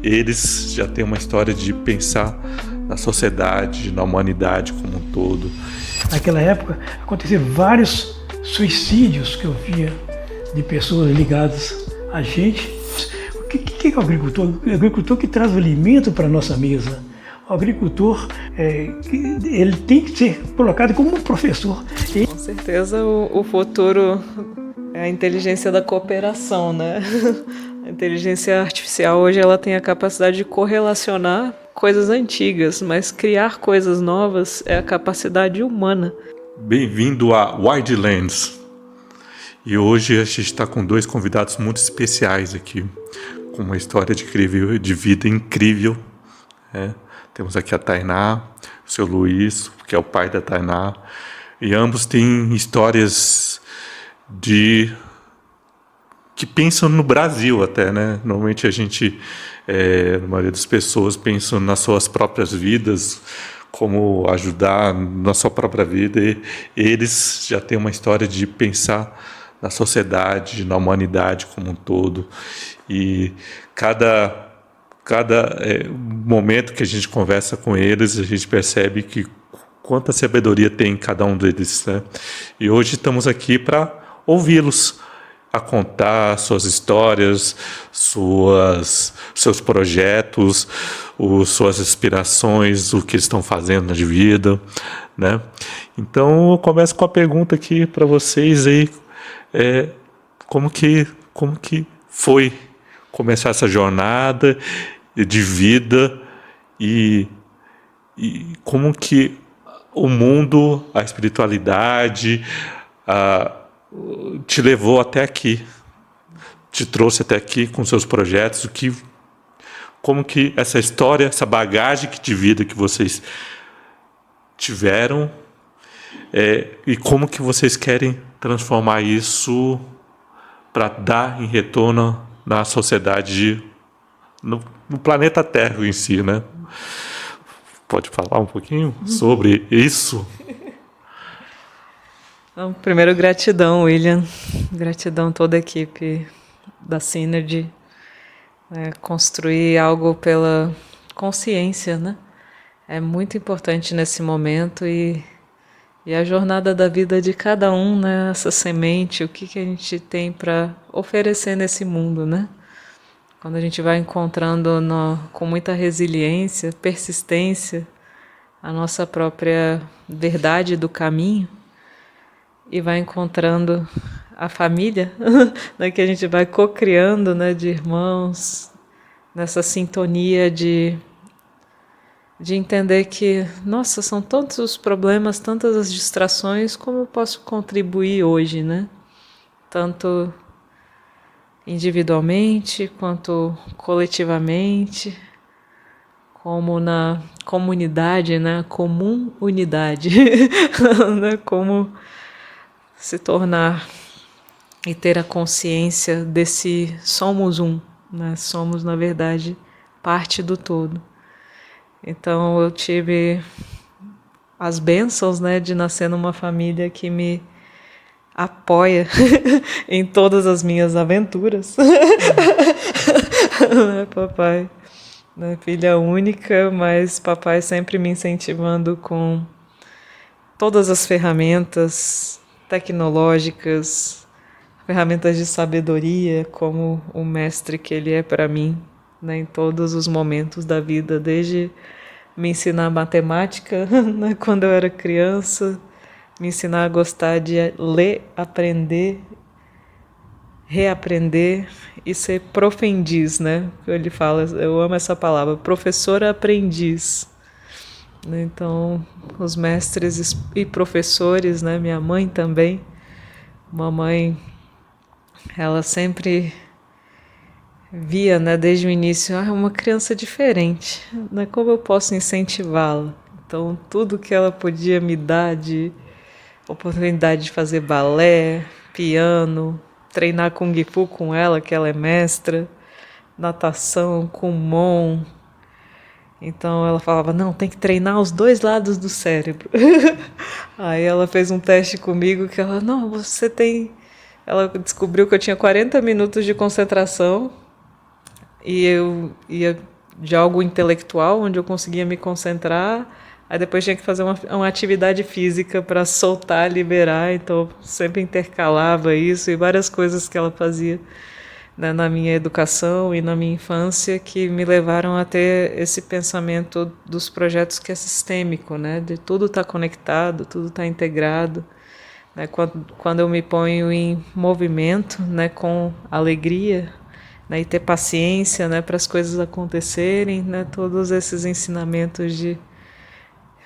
eles já têm uma história de pensar na sociedade, na humanidade como um todo. Naquela época aconteceram vários suicídios que eu via de pessoas ligadas a gente. O que é o agricultor? O agricultor que traz o alimento para a nossa mesa. O agricultor, ele tem que ser colocado como um professor. Com certeza o futuro é a inteligência da cooperação, né? A inteligência artificial hoje ela tem a capacidade de correlacionar coisas antigas, mas criar coisas novas é a capacidade humana. Bem-vindo a Wildlands. E hoje a gente está com dois convidados muito especiais aqui, com uma história de vida incrível. Temos aqui a Tainá, o seu Luiz, que é o pai da Tainá, e ambos têm histórias que pensam no Brasil até, né? Normalmente a maioria das pessoas pensam nas suas próprias vidas, como ajudar na sua própria vida, e eles já têm uma história de pensar na sociedade, na humanidade como um todo. E cada momento que a gente conversa com eles, a gente percebe que quanta sabedoria tem em cada um deles, né? E hoje estamos aqui para ouvi-los, a contar suas histórias, seus projetos, suas inspirações, o que estão fazendo na vida, né? Então eu começo com a pergunta aqui para vocês aí, como que foi começar essa jornada de vida e como que o mundo, a espiritualidade, te levou até aqui, te trouxe até aqui com seus projetos, como que essa história, essa bagagem de vida que vocês tiveram, e como que vocês querem transformar isso para dar em retorno na sociedade, no planeta Terra em si, né? Pode falar um pouquinho sobre isso? Então, primeiro, gratidão, William. Gratidão a toda a equipe da Synergy. Construir algo pela consciência, né? É muito importante nesse momento e a jornada da vida de cada um, né? Essa semente, o que a gente tem para oferecer nesse mundo, né? Quando a gente vai encontrando com muita resiliência, persistência, a nossa própria verdade do caminho, e vai encontrando a família, né, que a gente vai co-criando, né, de irmãos, nessa sintonia de entender que, nossa, são tantos os problemas, tantas as distrações, como eu posso contribuir hoje, né? Tanto individualmente, quanto coletivamente, como na comunidade, né? Comum unidade, né? Como se tornar e ter a consciência desse somos um, né? Somos, na verdade, parte do todo. Então eu tive as bênçãos, né, de nascer numa família que me apoia em todas as minhas aventuras. Papai, né, filha única, mas papai sempre me incentivando com todas as ferramentas tecnológicas, ferramentas de sabedoria, como o mestre que ele é para mim, né, em todos os momentos da vida, desde me ensinar matemática, né, quando eu era criança, me ensinar a gostar de ler, aprender, reaprender e ser profendiz, né? Ele fala, eu amo essa palavra, professora-aprendiz. Então, os mestres e professores, né? Minha mãe também. Mamãe, ela sempre via, né, desde o início, uma criança diferente, né? Como eu posso incentivá-la? Então, tudo que ela podia me dar de oportunidade de fazer balé, piano, treinar Kung Fu com ela, que ela é mestra, natação, Kumon. Então ela falava, não, tem que treinar os dois lados do cérebro. Aí ela fez um teste comigo que ela, não, você tem... Ela descobriu que eu tinha 40 minutos de concentração e eu ia de algo intelectual, onde eu conseguia me concentrar. Aí depois tinha que fazer uma atividade física para soltar, liberar. Então sempre intercalava isso e várias coisas que ela fazia, né, na minha educação e na minha infância, que me levaram a ter esse pensamento dos projetos que é sistêmico, né, de tudo estar conectado, tudo estar integrado, né, quando eu me ponho em movimento, né, com alegria, né, e ter paciência, né, para as coisas acontecerem, né, todos esses ensinamentos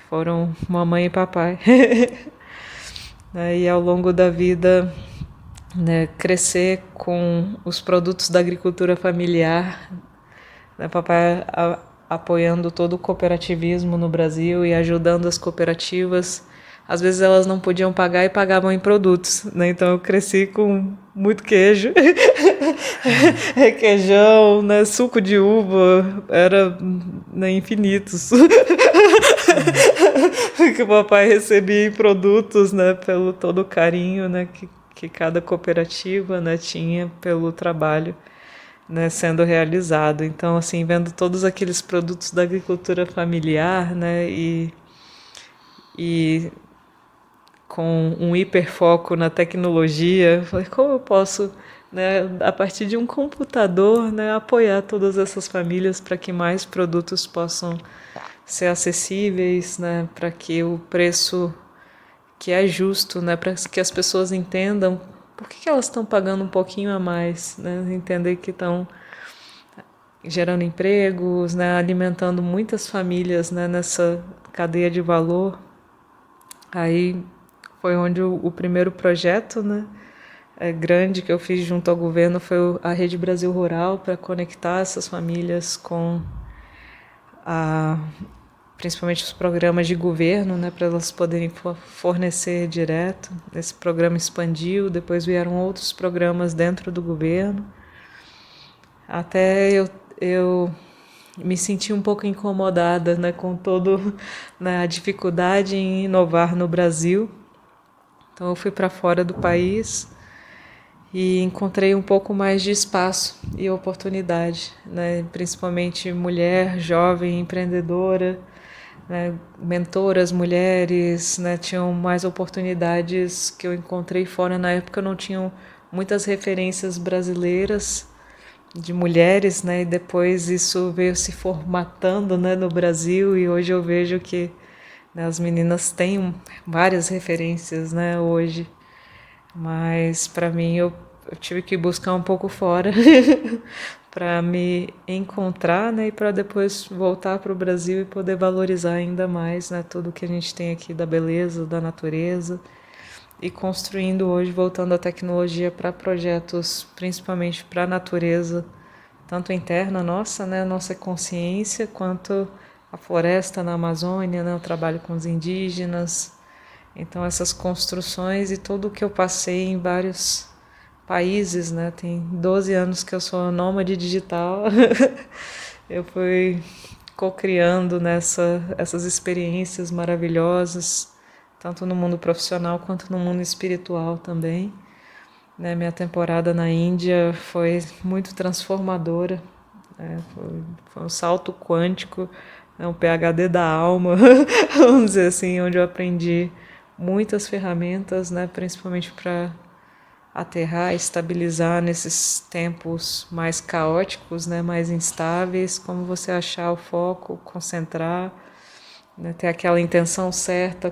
foram mamãe e papai. E ao longo da vida, né, crescer com os produtos da agricultura familiar, né, papai apoiando todo o cooperativismo no Brasil e ajudando as cooperativas. Às vezes elas não podiam pagar e pagavam em produtos, né? Então eu cresci com muito queijo, requeijão, né? Suco de uva, era, né, infinitos. Que o papai recebia em produtos, né? Pelo todo o carinho, né? Que cada cooperativa, né, tinha pelo trabalho, né, sendo realizado. Então, assim, vendo todos aqueles produtos da agricultura familiar, né, e com um hiperfoco na tecnologia, eu falei, como eu posso, né, a partir de um computador, né, apoiar todas essas famílias para que mais produtos possam ser acessíveis, né, para que o preço que é justo, né, para que as pessoas entendam por que elas estão pagando um pouquinho a mais, né, entender que estão gerando empregos, né, alimentando muitas famílias, né, nessa cadeia de valor. Aí foi onde o primeiro projeto, né, grande que eu fiz junto ao governo foi a Rede Brasil Rural, para conectar essas famílias com principalmente os programas de governo, né, para elas poderem fornecer direto. Esse programa expandiu, depois vieram outros programas dentro do governo, até eu me senti um pouco incomodada, né, com toda, né, a dificuldade em inovar no Brasil. Então eu fui para fora do país e encontrei um pouco mais de espaço e oportunidade, né, principalmente mulher, jovem, empreendedora, né, mentoras, mulheres, né, tinham mais oportunidades que eu encontrei fora. Na época não tinham muitas referências brasileiras de mulheres, né, e depois isso veio se formatando, né, no Brasil, e hoje eu vejo que, né, as meninas têm várias referências, né, hoje, mas para mim eu tive que buscar um pouco fora para me encontrar, né, e para depois voltar para o Brasil e poder valorizar ainda mais, né, tudo que a gente tem aqui da beleza, da natureza, e construindo hoje, voltando a tecnologia para projetos, principalmente para a natureza, tanto interna nossa, né, a nossa consciência, quanto a floresta na Amazônia, né, o trabalho com os indígenas. Então essas construções e tudo o que eu passei em vários países, né, tem 12 anos que eu sou nômade digital, eu fui co-criando essas experiências maravilhosas, tanto no mundo profissional quanto no mundo espiritual também. Né, minha temporada na Índia foi muito transformadora, né, foi um salto quântico, né, um PhD da alma, vamos dizer assim, onde eu aprendi muitas ferramentas, né, principalmente para aterrar, estabilizar nesses tempos mais caóticos, né, mais instáveis, como você achar o foco, concentrar, né, ter aquela intenção certa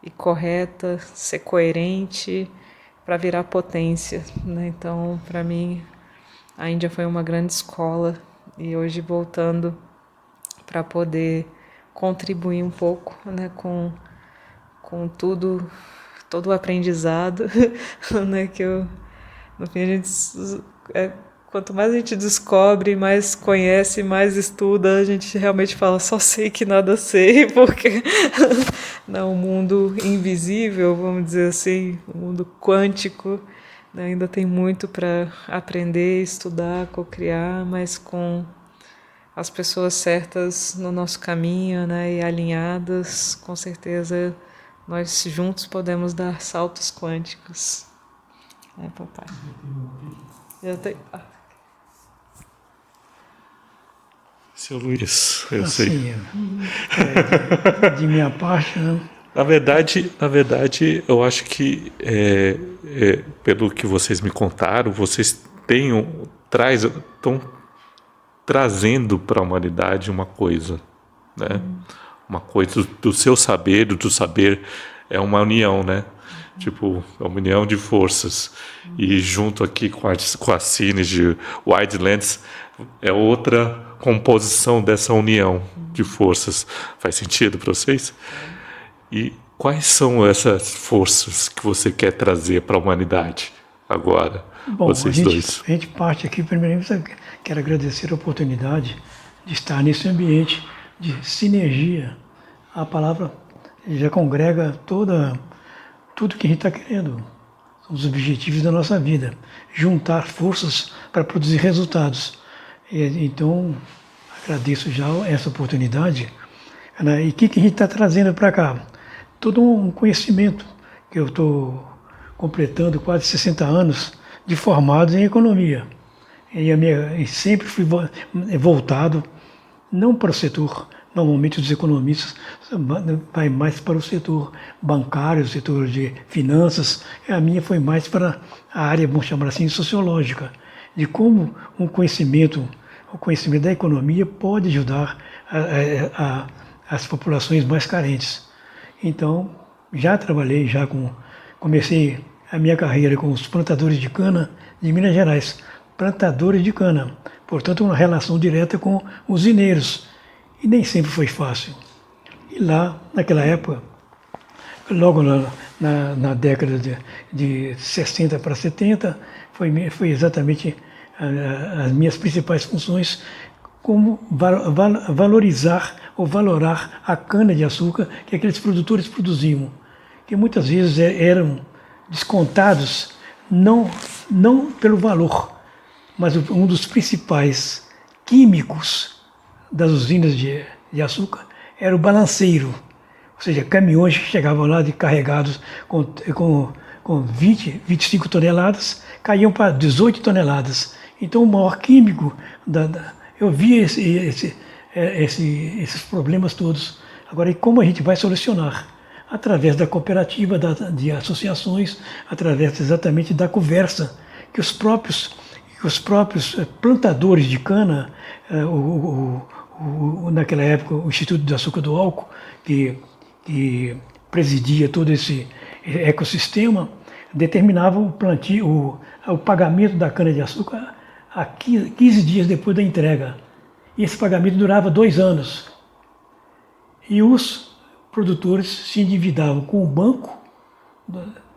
e correta, ser coerente para virar potência, né? Então, para mim, a Índia foi uma grande escola, e hoje voltando para poder contribuir um pouco, né, com tudo, todo o aprendizado, né, que no fim a gente, quanto mais a gente descobre, mais conhece, mais estuda, a gente realmente fala, só sei que nada sei, porque no mundo invisível, vamos dizer assim, o mundo quântico, né, ainda tem muito para aprender, estudar, co-criar, mas com as pessoas certas no nosso caminho, né, e alinhadas, com certeza nós juntos podemos dar saltos quânticos. Papai. Eu tenho... Seu Luiz, eu sei. Assim, de minha parte, né? Na verdade, eu acho que pelo que vocês me contaram, vocês estão trazendo para a humanidade uma coisa, né? Uma coisa do seu saber, do saber é uma união, né? Tipo, é uma união de forças. E junto aqui com a Cine de Wildlands é outra composição dessa união de forças. Faz sentido para vocês? E quais são essas forças que você quer trazer para a humanidade agora, Bom, vocês dois? a gente parte aqui, primeiramente, eu quero agradecer a oportunidade de estar nesse ambiente de sinergia. A palavra já congrega tudo que a gente está querendo. São os objetivos da nossa vida. Juntar forças para produzir resultados. Então, agradeço já essa oportunidade. Né? E o que a gente está trazendo para cá? Todo um conhecimento que eu estou completando quase 60 anos de formado em economia. E sempre fui voltado não para o setor, normalmente os economistas vai mais para o setor bancário, o setor de finanças. A minha foi mais para a área, vamos chamar assim, sociológica, de como o conhecimento da economia pode ajudar as populações mais carentes. Então, comecei a minha carreira com os plantadores de cana de Minas Gerais, plantadores de cana, portanto uma relação direta com usineiros, e nem sempre foi fácil. E lá, naquela época, logo na década de 60 para 70, foi exatamente as minhas principais funções, como valorizar ou valorar a cana-de-açúcar que aqueles produtores produziam, que muitas vezes eram descontados não pelo valor, mas um dos principais químicos das usinas de açúcar era o balanceiro, ou seja, caminhões que chegavam lá carregados com 25 toneladas, caíam para 18 toneladas. Então o maior químico, eu via esses problemas todos. Agora, e como a gente vai solucionar? Através da cooperativa, de associações, através exatamente da conversa que os próprios plantadores de cana, naquela época o Instituto de Açúcar do Álcool, que presidia todo esse ecossistema, determinava o plantio, o pagamento da cana-de-açúcar a 15 dias depois da entrega. E esse pagamento durava 2 anos. E os produtores se endividavam com o banco,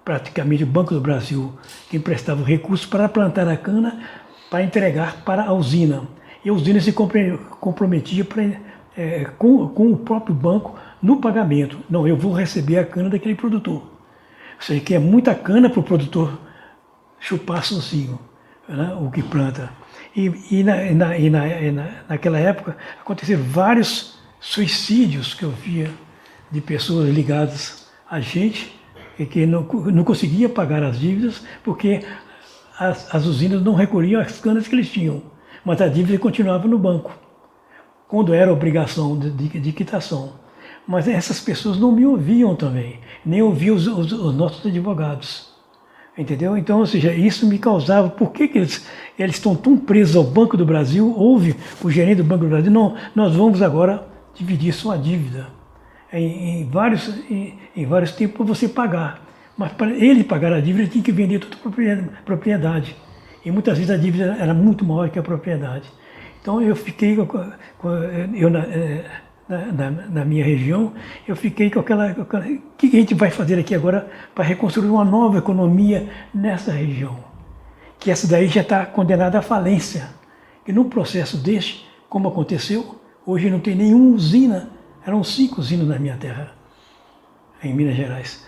praticamente o Banco do Brasil, que emprestava recursos para plantar a cana, para entregar para a usina. E a usina se comprometia com o próprio banco no pagamento. Não, eu vou receber a cana daquele produtor. Ou seja, que é muita cana para o produtor chupar sozinho, né, o que planta. E naquela época aconteceram vários suicídios que eu via de pessoas ligadas a gente e que não conseguia pagar as dívidas porque as usinas não recolhiam as canas que eles tinham, mas a dívida continuava no banco, quando era obrigação de quitação. Mas essas pessoas não me ouviam também, nem ouviam os nossos advogados. Entendeu? Então, ou seja, isso me causava... Por que eles estão tão presos ao Banco do Brasil? Houve o gerente do Banco do Brasil, não, nós vamos agora dividir sua dívida em vários tempos para você pagar. Mas para ele pagar a dívida, ele tinha que vender toda a propriedade. E muitas vezes a dívida era muito maior que a propriedade. Então eu fiquei, na minha região, eu fiquei com aquela... O que a gente vai fazer aqui agora para reconstruir uma nova economia nessa região? Que essa daí já está condenada à falência. E num processo deste, como aconteceu, hoje não tem nenhuma usina, eram 5 usinas na minha terra, em Minas Gerais.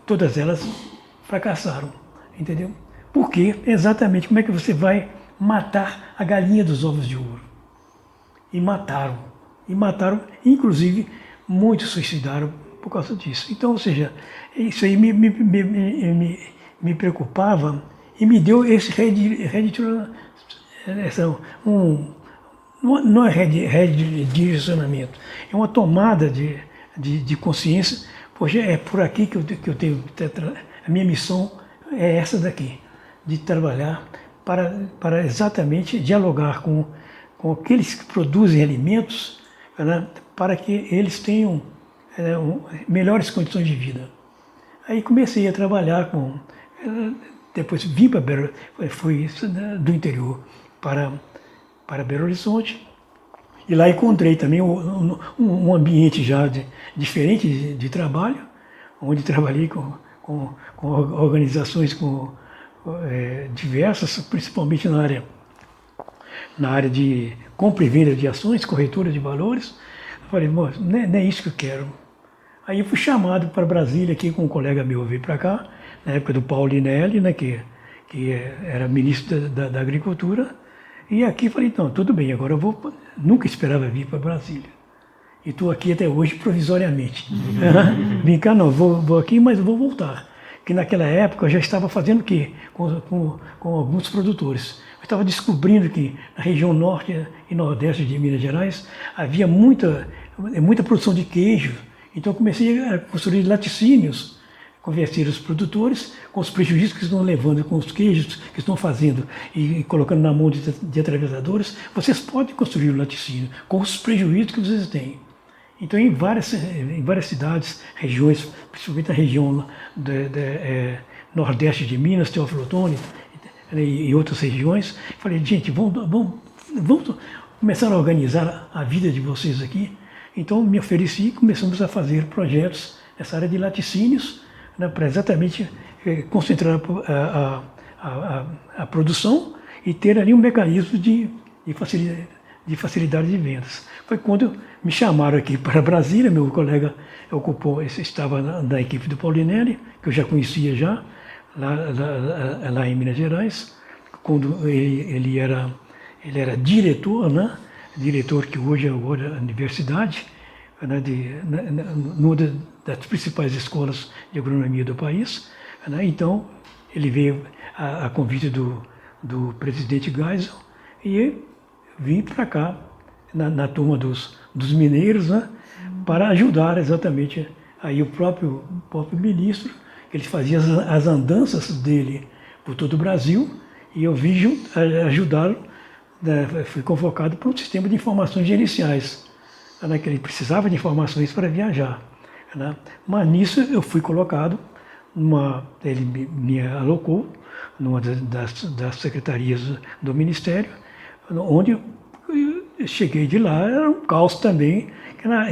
Todas elas fracassaram, entendeu? Por quê? Exatamente como é que você vai matar a galinha dos ovos de ouro? E mataram, inclusive muitos suicidaram por causa disso. Então, ou seja, isso aí me preocupava e me deu esse não é redirecionamento, é uma tomada de consciência. Poxa, é por aqui que eu tenho, a minha missão é essa daqui, de trabalhar para exatamente dialogar com aqueles que produzem alimentos, né, para que eles tenham melhores condições de vida. Aí comecei a trabalhar depois vim fui do interior para Belo Horizonte, e lá encontrei também um ambiente já diferente de trabalho, onde trabalhei com organizações diversas, principalmente na área de compra e venda de ações, corretora de valores. Eu falei, não é isso que eu quero. Aí eu fui chamado para Brasília, aqui com um colega meu veio para cá, na época do Paulinelli, né, que era ministro da Agricultura. E aqui falei, então, tudo bem, agora eu vou. Nunca esperava vir para Brasília. E estou aqui até hoje provisoriamente. Vim cá, não, vou aqui, mas vou voltar. Que naquela época eu já estava fazendo o quê? Com alguns produtores. Eu estava descobrindo que na região norte e nordeste de Minas Gerais havia muita produção de queijo. Então eu comecei a construir laticínios, convencer os produtores com os prejuízos que estão levando, com os queijos que estão fazendo e colocando na mão de atravessadores. Vocês podem construir o laticínio com os prejuízos que vocês têm. Então, em várias cidades, regiões, principalmente a região nordeste de Minas, Teófilo Otoni e outras regiões, falei, gente, vamos começar a organizar a vida de vocês aqui. Então, me ofereci e começamos a fazer projetos nessa área de laticínios, né, para exatamente concentrar a produção e ter ali um mecanismo de facilidade de vendas. Foi quando me chamaram aqui para Brasília, meu colega estava na equipe do Paulinelli, que eu já conhecia lá em Minas Gerais, quando ele era diretor, né? Diretor que hoje é agora a universidade, né? Numa das principais escolas de agronomia do país. Né? Então, ele veio a convite do presidente Geisel e vim para cá, na turma dos mineiros, né, para ajudar exatamente aí o próprio ministro. Ele fazia as andanças dele por todo o Brasil e eu vim ajudá-lo. Fui convocado para um sistema de informações gerenciais, né, que ele precisava de informações para viajar. Né. Mas nisso eu fui colocado, ele me alocou numa das secretarias do Ministério, onde eu cheguei de lá, era um caos também,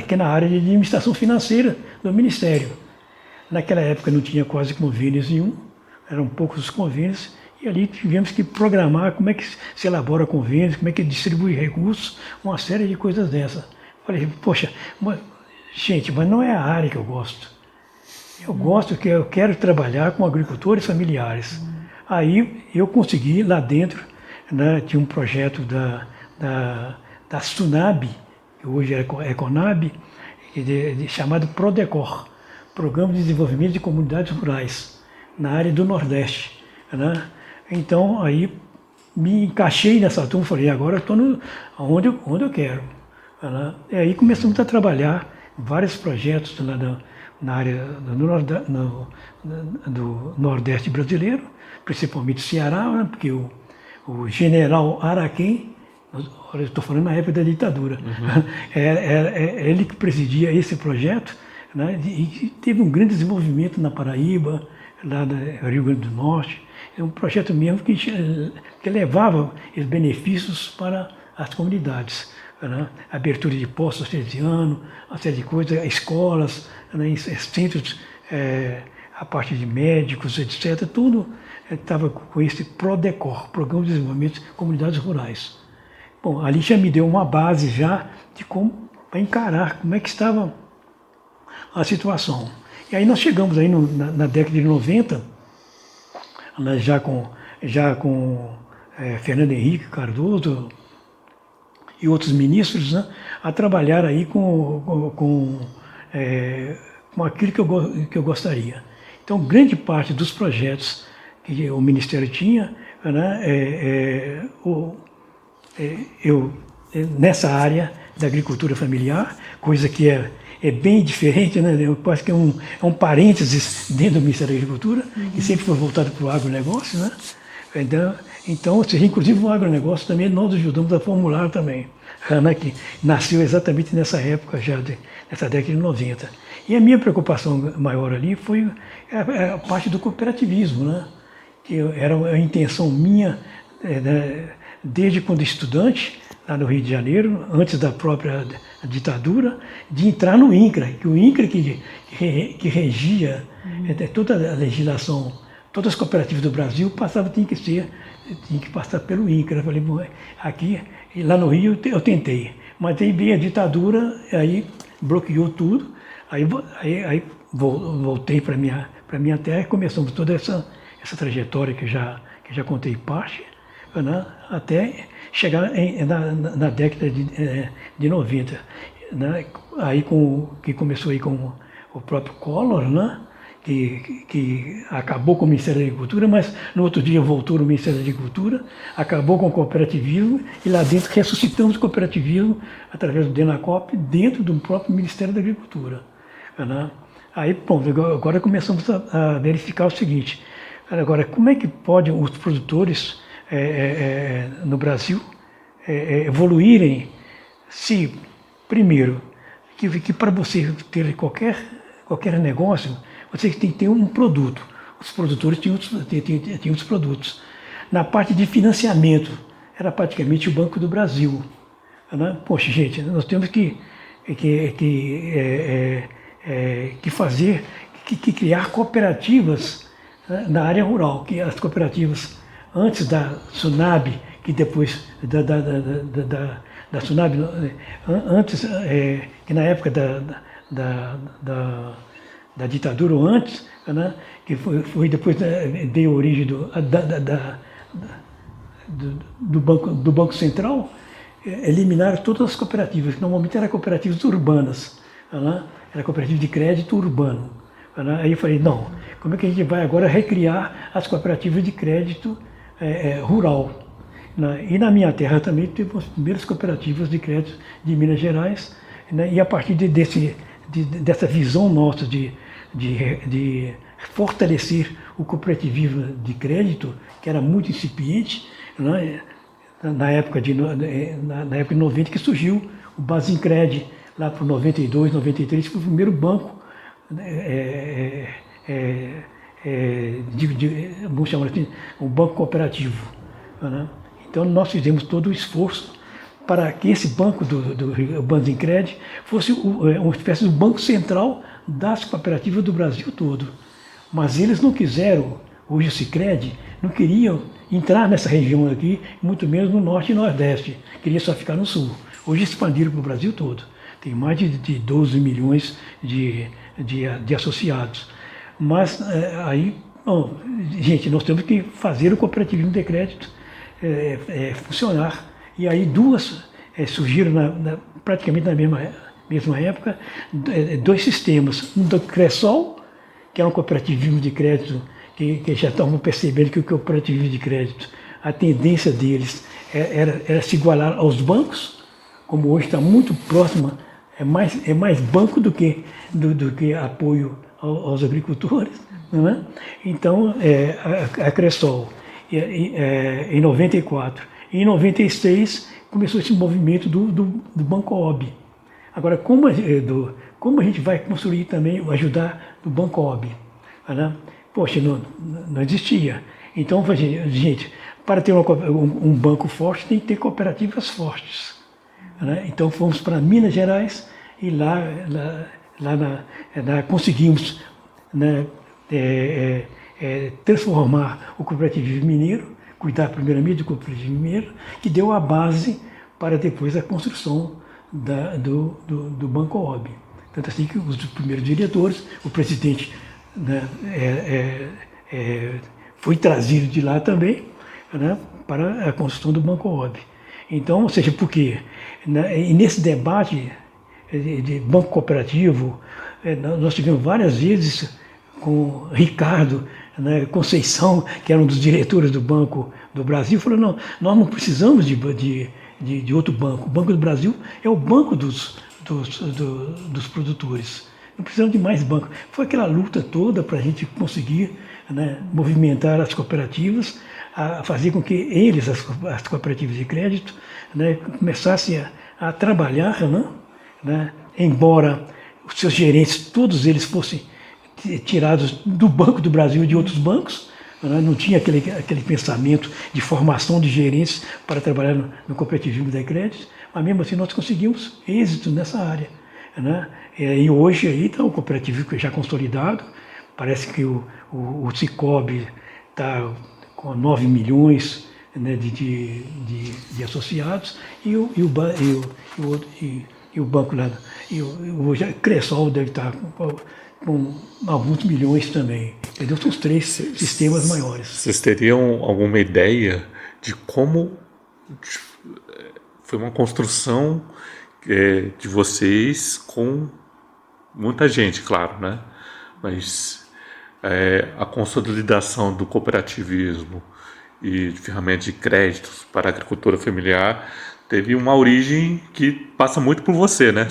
que na área de administração financeira do Ministério. Naquela época não tinha quase convênios nenhum, eram poucos os convênios, e ali tivemos que programar como é que se elabora convênios, como é que distribui recursos, uma série de coisas dessas. Falei, poxa, gente, mas não é a área que eu gosto. Eu quero trabalhar com agricultores familiares. Aí eu consegui lá dentro, né, tinha um projeto da SUNAB, que hoje é Econab, chamado PRODECOR, Programa de Desenvolvimento de Comunidades Rurais, na área do Nordeste. Né? Então, aí me encaixei nessa turma, falei, agora eu estou onde eu quero. Né? E aí começamos a trabalhar vários projetos na área do Nordeste brasileiro, principalmente Ceará, né? Porque o general Araquém, eu estou falando na época da ditadura, é ele que presidia esse projeto, né, e teve um grande desenvolvimento na Paraíba, lá no Rio Grande do Norte. É um projeto mesmo que levava os benefícios para as comunidades. Né, abertura de postos artesianos, uma série de coisas, escolas, né, centros, a parte de médicos, etc. Tudo estava com esse PRODECOR, Programa de Desenvolvimento de Comunidades Rurais. Bom, ali já me deu uma base já de como para encarar como é que estava a situação. E aí nós chegamos aí na década de 90, né, já com Fernando Henrique Cardoso e outros ministros, né, a trabalhar aí com aquilo que eu gostaria. Então, grande parte dos projetos que o Ministério tinha, né, eu nessa área da agricultura familiar, coisa que é bem diferente, né? Eu acho que é um parênteses dentro do Ministério da Agricultura, que sempre foi voltado para o agronegócio, né? Então, ou seja, inclusive o agronegócio também nós ajudamos a formular também, né? Que nasceu exatamente nessa época já, nessa década de 90. E a minha preocupação maior ali foi a parte do cooperativismo, né? Que era a intenção minha, desde quando estudante, lá no Rio de Janeiro, antes da própria ditadura, de entrar no INCRA, que o INCRA que regia toda a legislação, todas as cooperativas do Brasil tinha que passar pelo INCRA. Eu falei, bom, aqui, lá no Rio eu tentei, mas aí veio a ditadura, aí bloqueou tudo, aí voltei para minha terra e começamos toda essa trajetória que já contei parte, né, até chegar na década de 90, né, aí que começou aí com o próprio Collor, né, que acabou com o Ministério da Agricultura, mas no outro dia voltou no Ministério da Agricultura, acabou com o cooperativismo e lá dentro ressuscitamos o cooperativismo através do DENACOP dentro do próprio Ministério da Agricultura, né. Aí, pronto, agora começamos a verificar o seguinte: agora, como é que podem os produtores no Brasil evoluírem se, primeiro, que para você ter qualquer negócio, você tem que ter um produto. Os produtores tinham os produtos. Na parte de financiamento, era praticamente o Banco do Brasil, né? Poxa, gente, nós temos que criar cooperativas, né, na área rural, que as cooperativas antes da Sunab, que depois da Sunab, antes, que na época da ditadura ou antes, né, que foi depois deu origem do Banco Central, eliminaram todas as cooperativas, que normalmente eram cooperativas urbanas, né, era cooperativa de crédito urbano. Né. Aí eu falei, não, como é que a gente vai agora recriar as cooperativas de crédito rural? Né? E na minha terra também teve as primeiras cooperativas de crédito de Minas Gerais, né? E a partir dessa visão nossa de fortalecer o cooperativismo de crédito, que era muito incipiente, né? na época de 90, que surgiu o Basincred, lá para 92, 93, que foi o primeiro banco, vamos chamar assim, um banco cooperativo. Né? Então nós fizemos todo o esforço para que esse banco do Basincred fosse uma espécie de banco central das cooperativas do Brasil todo. Mas eles não quiseram, hoje o Sicredi, não queriam entrar nessa região aqui, muito menos no norte e nordeste, queria só ficar no sul. Hoje expandiram para o Brasil todo. Tem mais de 12 milhões de associados. Mas aí, bom, gente, nós temos que fazer o cooperativismo de crédito funcionar. E aí duas surgiram praticamente na mesma época, dois sistemas. Um do Cressol, que é um cooperativismo de crédito, que já estavam percebendo que o cooperativismo de crédito, a tendência deles era se igualar aos bancos, como hoje está muito próxima, é mais banco do que apoio aos agricultores. Não é? Então, a Cressol, em 94, e em 96 começou esse movimento do Bancob. Agora, como a gente vai construir também, ajudar do Bancob? Né? Poxa, não existia. Então, gente, para ter um banco forte, tem que ter cooperativas fortes. Né? Então, fomos para Minas Gerais e lá conseguimos, né, transformar o cooperativismo mineiro, cuidar primeiramente do cooperativismo mineiro, que deu a base para depois a construção do Bancob. Tanto assim que os primeiros diretores, o presidente, né, foi trazido de lá também, né, para a construção do Bancob. Então, ou seja, por quê? E nesse debate de banco cooperativo, nós tivemos várias vezes com Ricardo, né, Conceição, que era um dos diretores do Banco do Brasil, falou, não, nós não precisamos de de outro banco. O Banco do Brasil é o banco dos produtores. Não precisamos de mais banco. Foi aquela luta toda para a gente conseguir, né, movimentar as cooperativas, a fazer com que eles, as cooperativas de crédito, né, começassem a trabalhar, né, embora os seus gerentes, todos eles fossem tirados do Banco do Brasil e de outros bancos, né, não tinha aquele pensamento de formação de gerentes para trabalhar no cooperativismo de crédito, mas mesmo assim nós conseguimos êxito nessa área, né? E hoje aí está o cooperativismo já consolidado, parece que o Cicobi está com 9 milhões, né, de associados, e o banco lá, hoje a Cressol deve estar com alguns milhões também. Entendeu? São os 3 sistemas maiores. Vocês teriam alguma ideia de como foi uma construção de vocês com muita gente, claro, né? Mas a consolidação do cooperativismo e de ferramentas de créditos para a agricultura familiar teve uma origem que passa muito por você, né?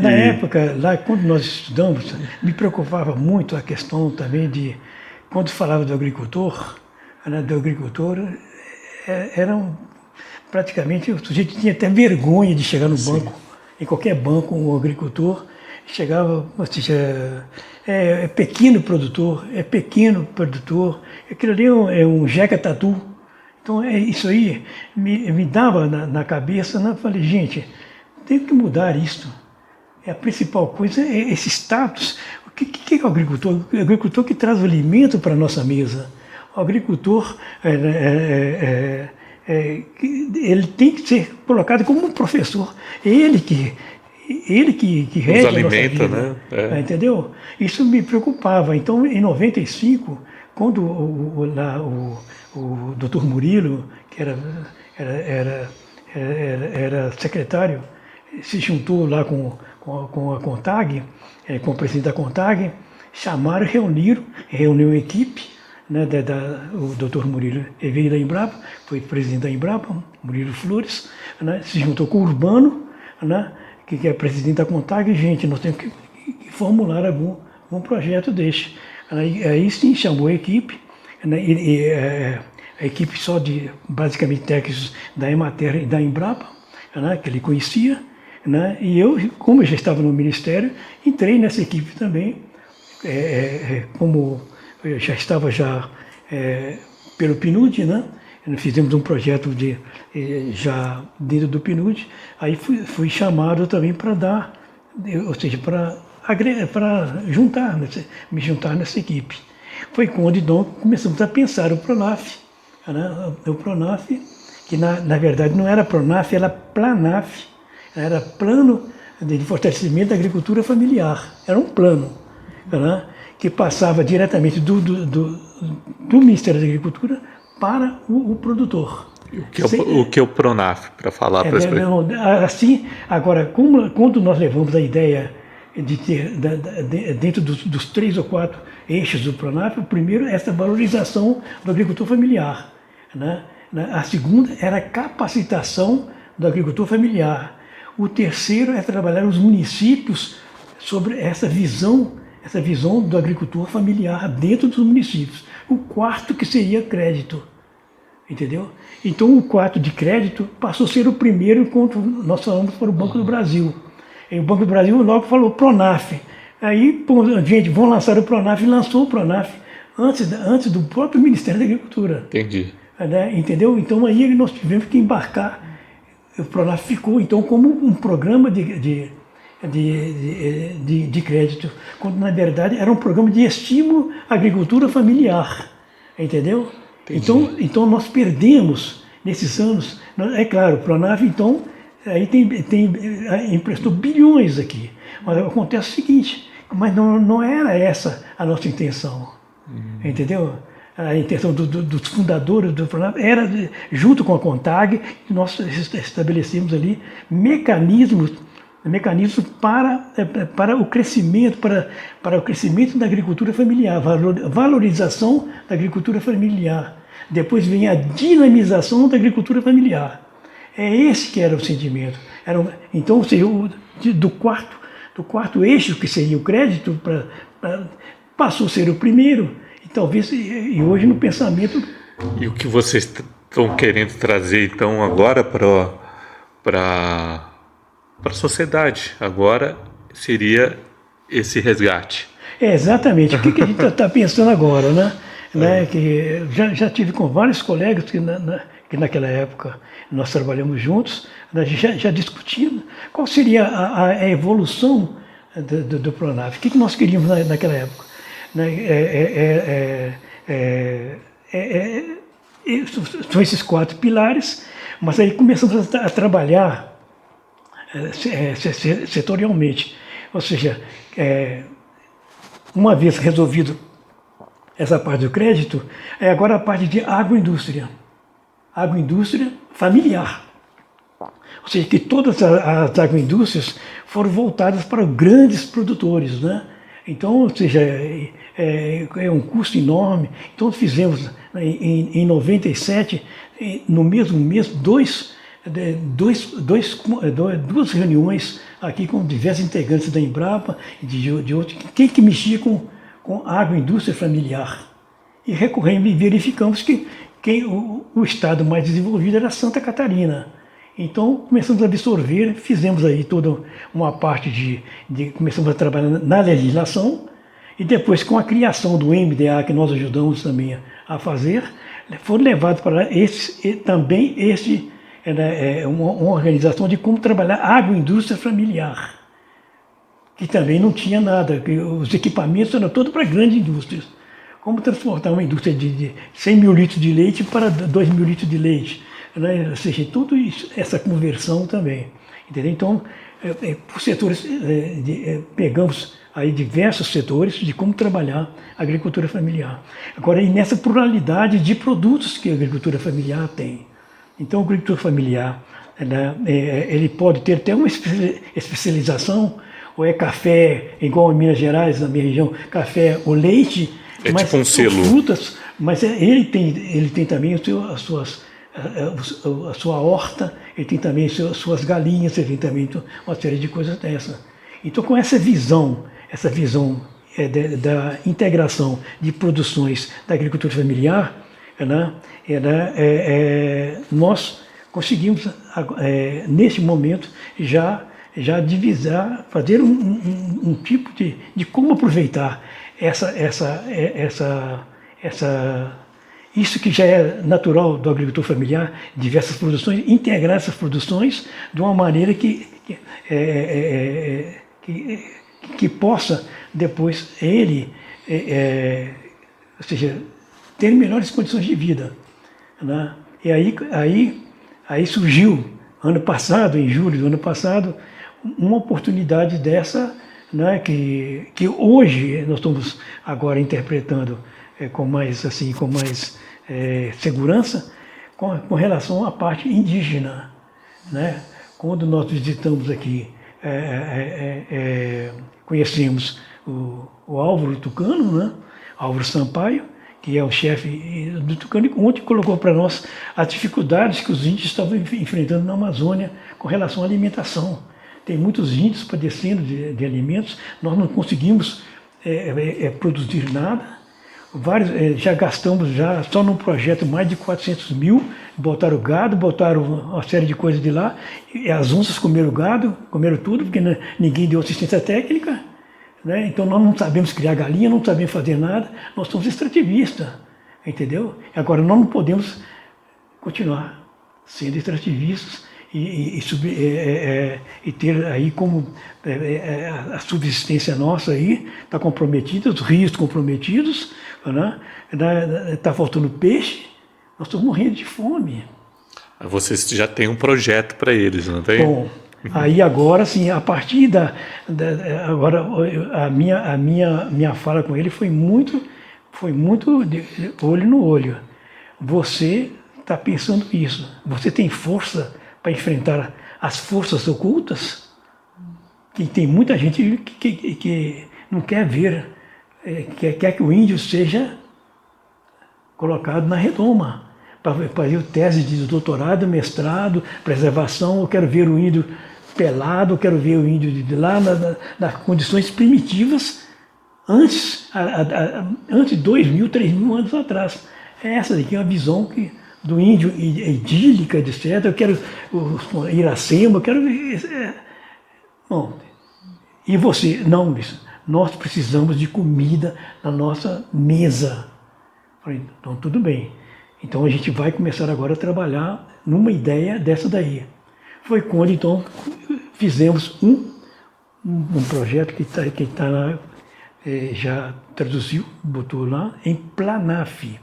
Na época, lá quando nós estudamos, me preocupava muito a questão também de, quando falava do agricultor, né, praticamente o sujeito tinha até vergonha de chegar no banco, em qualquer banco, um agricultor chegava, ou seja, é pequeno produtor, aquilo ali é um jeca tatu. Então isso aí me dava na cabeça, né? Eu falei, gente, tem que mudar isso. A principal coisa é esse status. O que é o agricultor? O agricultor que traz o alimento para a nossa mesa. O agricultor, ele tem que ser colocado como um professor. Ele que rege a nossa vida, né? Entendeu? Isso me preocupava. Então, em 95, quando o Dr. Murilo, que era secretário, se juntou lá com a CONTAG, com o presidente da CONTAG, chamaram, reuniu a equipe, né, o Dr. Murilo veio da Embrapa, foi presidente da Embrapa, Murilo Flores, né, se juntou com o Urbano, né, que é presidente da CONTAG, e, gente, nós temos que formular algum projeto deste. Aí sim chamou a equipe, né, a equipe só de, basicamente, técnicos da Emater e da Embrapa, né, que ele conhecia, né, e eu, como eu já estava no Ministério, entrei nessa equipe também, como eu já estava pelo PNUD, né, fizemos um projeto já dentro do PNUD, aí fui chamado também para dar, ou seja, para me juntar nessa equipe. Foi quando então começamos a pensar o PRONAF, né, o PRONAF, que na verdade não era PRONAF, era PLANAF, era Plano de Fortalecimento da Agricultura Familiar, era um plano, né, que passava diretamente do Ministério da Agricultura para o produtor. O que é o PRONAF, para falar para as pessoas? Assim, agora, quando nós levamos a ideia de ter, dentro dos 3 ou 4 eixos do PRONAF, o primeiro é essa valorização do agricultor familiar, né? A segunda era a capacitação do agricultor familiar. O terceiro é trabalhar os municípios sobre essa visão do agricultor familiar dentro dos municípios. O quarto que seria crédito, entendeu? Então o quarto de crédito passou a ser o primeiro quando nós falamos para o Banco do Brasil. E o Banco do Brasil logo falou PRONAF. Aí, gente, vão lançar o PRONAF, e lançou o PRONAF antes do próprio Ministério da Agricultura. Entendi. Né? Entendeu? Então aí nós tivemos que embarcar. O PRONAF ficou então como um programa de crédito, quando na verdade era um programa de estímulo à agricultura familiar, entendeu? Então nós perdemos nesses anos. É claro, o PRONAF então aí emprestou bilhões aqui, mas acontece o seguinte, mas não era essa a nossa intenção, entendeu? A intenção dos fundadores do PRONAF era, junto com a CONTAG, nós estabelecemos ali mecanismos para o crescimento, para o crescimento da agricultura familiar, valorização da agricultura familiar. Depois vem a dinamização da agricultura familiar. É esse que era o sentimento. Então, ou seja, do quarto eixo, que seria o crédito, passou a ser o primeiro, e talvez, e hoje no pensamento... E o que vocês estão querendo trazer, então, agora para a sociedade, agora seria esse resgate? Exatamente. O que a gente está pensando agora, né? Que já tive com vários colegas que naquela época nós trabalhamos juntos, né, já discutindo qual seria a evolução do Pronaf. O que nós queríamos naquela época? Né? São esses 4 pilares, mas aí começamos a trabalhar setorialmente. Ou seja, uma vez resolvido essa parte do crédito, agora a parte de agroindústria familiar. Ou seja, que todas as agroindústrias foram voltadas para grandes produtores, né? Então, ou seja, é um custo enorme. Então fizemos em 97, no mesmo mês, duas reuniões aqui com diversos integrantes da Embrapa e de outros, que mexia com a agroindústria familiar. E recorremos e verificamos que o estado mais desenvolvido era Santa Catarina. Então começamos a absorver, fizemos aí toda uma parte começamos a trabalhar na legislação, e depois com a criação do MDA, que nós ajudamos também a fazer, foram levados para uma organização de como trabalhar a agroindústria familiar, que também não tinha nada, que os equipamentos eram todos para grandes indústrias. Como transportar uma indústria de 100 mil litros de leite para 2 mil litros de leite, né? Ou seja, tudo isso, essa conversão também. Entendeu? Então, por setores, pegamos aí diversos setores de como trabalhar a agricultura familiar. Agora, e nessa pluralidade de produtos que a agricultura familiar tem. Então, o agricultor familiar, né, ele pode ter até uma especialização, ou é café, igual em Minas Gerais, na minha região, café ou leite, mas tipo um selo. Frutas, mas ele tem também a sua horta, ele tem também suas galinhas, ele tem também uma série de coisas dessa. Então, com essa visão da integração de produções da agricultura familiar, né, nós conseguimos, neste momento, já divisar, fazer um tipo de como aproveitar isso que já é natural do agricultor familiar, diversas produções, integrar essas produções de uma maneira que possa depois ele, ou seja, ter melhores condições de vida, né? E aí surgiu, ano passado, em julho do ano passado, uma oportunidade dessa, né, que hoje nós estamos agora interpretando com mais segurança, com relação à parte indígena, né? Quando nós visitamos aqui, conhecemos o Álvaro Tucano, né? Álvaro Sampaio, que é o chefe do Tucano, e ontem colocou para nós as dificuldades que os índios estavam enfrentando na Amazônia com relação à alimentação. Tem muitos índios padecendo de alimentos, nós não conseguimos produzir nada. Já gastamos só num projeto mais de 400 mil, botaram gado, botaram uma série de coisas de lá, e as onças comeram gado, comeram tudo, porque ninguém deu assistência técnica, né? Então nós não sabemos criar galinha, não sabemos fazer nada, nós somos extrativistas, entendeu? Agora nós não podemos continuar sendo extrativistas e ter aí como a subsistência nossa aí está comprometida, os rios comprometidos, né? Está faltando peixe, nós estamos morrendo de fome. Vocês já têm um projeto para eles, não tem? Bom, aí agora sim, a partir agora a minha fala com ele foi muito de olho no olho. Você está pensando isso? Você tem força para enfrentar as forças ocultas? Que tem muita gente que não quer ver, quer que o índio seja colocado na redoma. para fazer tese de doutorado, mestrado, preservação, eu quero ver o índio pelado, eu quero ver o índio de lá nas condições primitivas antes de 2.000, 3.000 anos atrás. Essa daqui é uma visão do índio idílica, etc. Eu quero Iracema, eu quero ver. Bom, e você? Não, nós precisamos de comida na nossa mesa. Falei, então tudo bem. Então a gente vai começar agora a trabalhar numa ideia dessa daí. Foi quando então fizemos um projeto que está lá, já traduziu, botou lá, em Planaf.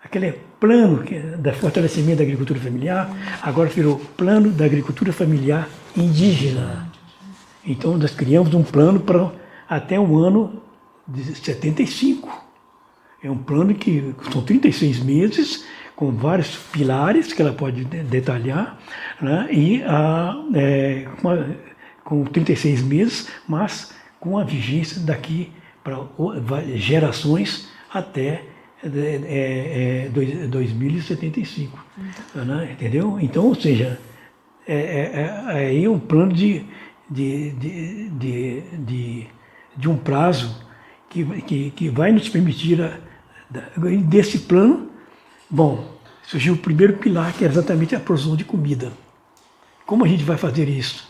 Aquele plano da fortalecimento da agricultura familiar, agora virou Plano da Agricultura Familiar Indígena. Então nós criamos um plano para até o ano de 75. É um plano que são 36 meses, com vários pilares que ela pode detalhar, né? E com 36 meses, mas com a vigência daqui para gerações até 2075, né? Entendeu? Então, ou seja, aí é um plano de um prazo que vai nos permitir, desse plano, bom, surgiu o primeiro pilar, que é exatamente a produção de comida. Como a gente vai fazer isso?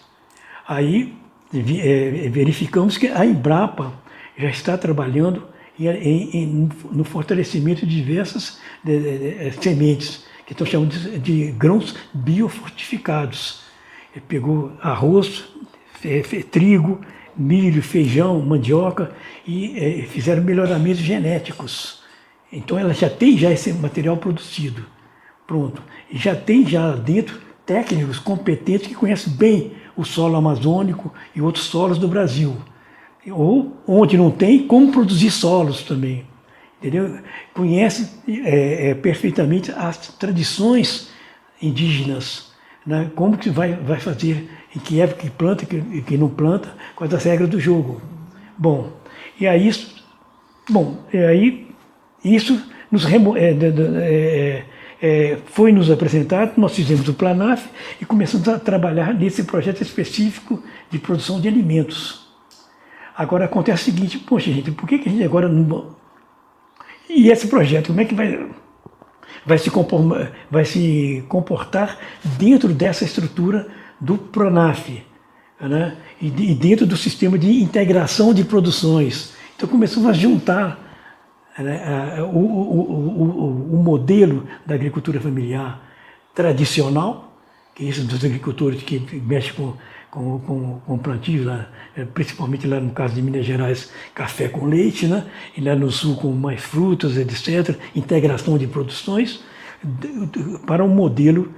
Aí verificamos que a Embrapa já está trabalhando no fortalecimento de diversas sementes, que estão chamando de grãos biofortificados. Pegou arroz, trigo, milho, feijão, mandioca e fizeram melhoramentos genéticos. Então ela já tem esse material produzido, pronto. E já tem dentro técnicos competentes que conhecem bem o solo amazônico e outros solos do Brasil. Ou onde não tem, como produzir solos também. Entendeu? Conhece perfeitamente as tradições indígenas, né? Como que vai fazer, em que época que planta e que não planta, quais as regras do jogo. Bom, e aí isso foi nos apresentado, nós fizemos o Planaf e começamos a trabalhar nesse projeto específico de produção de alimentos. Agora acontece o seguinte, poxa gente, por que a gente agora não... E esse projeto, como é que vai se comportar dentro dessa estrutura do Pronaf, né? E dentro do sistema de integração de produções. Então começamos a juntar, né, o modelo da agricultura familiar tradicional, que é esse dos agricultores que mexem com plantio, lá, principalmente lá no caso de Minas Gerais, café com leite, né? E lá no sul com mais frutas, etc., integração de produções, para um modelo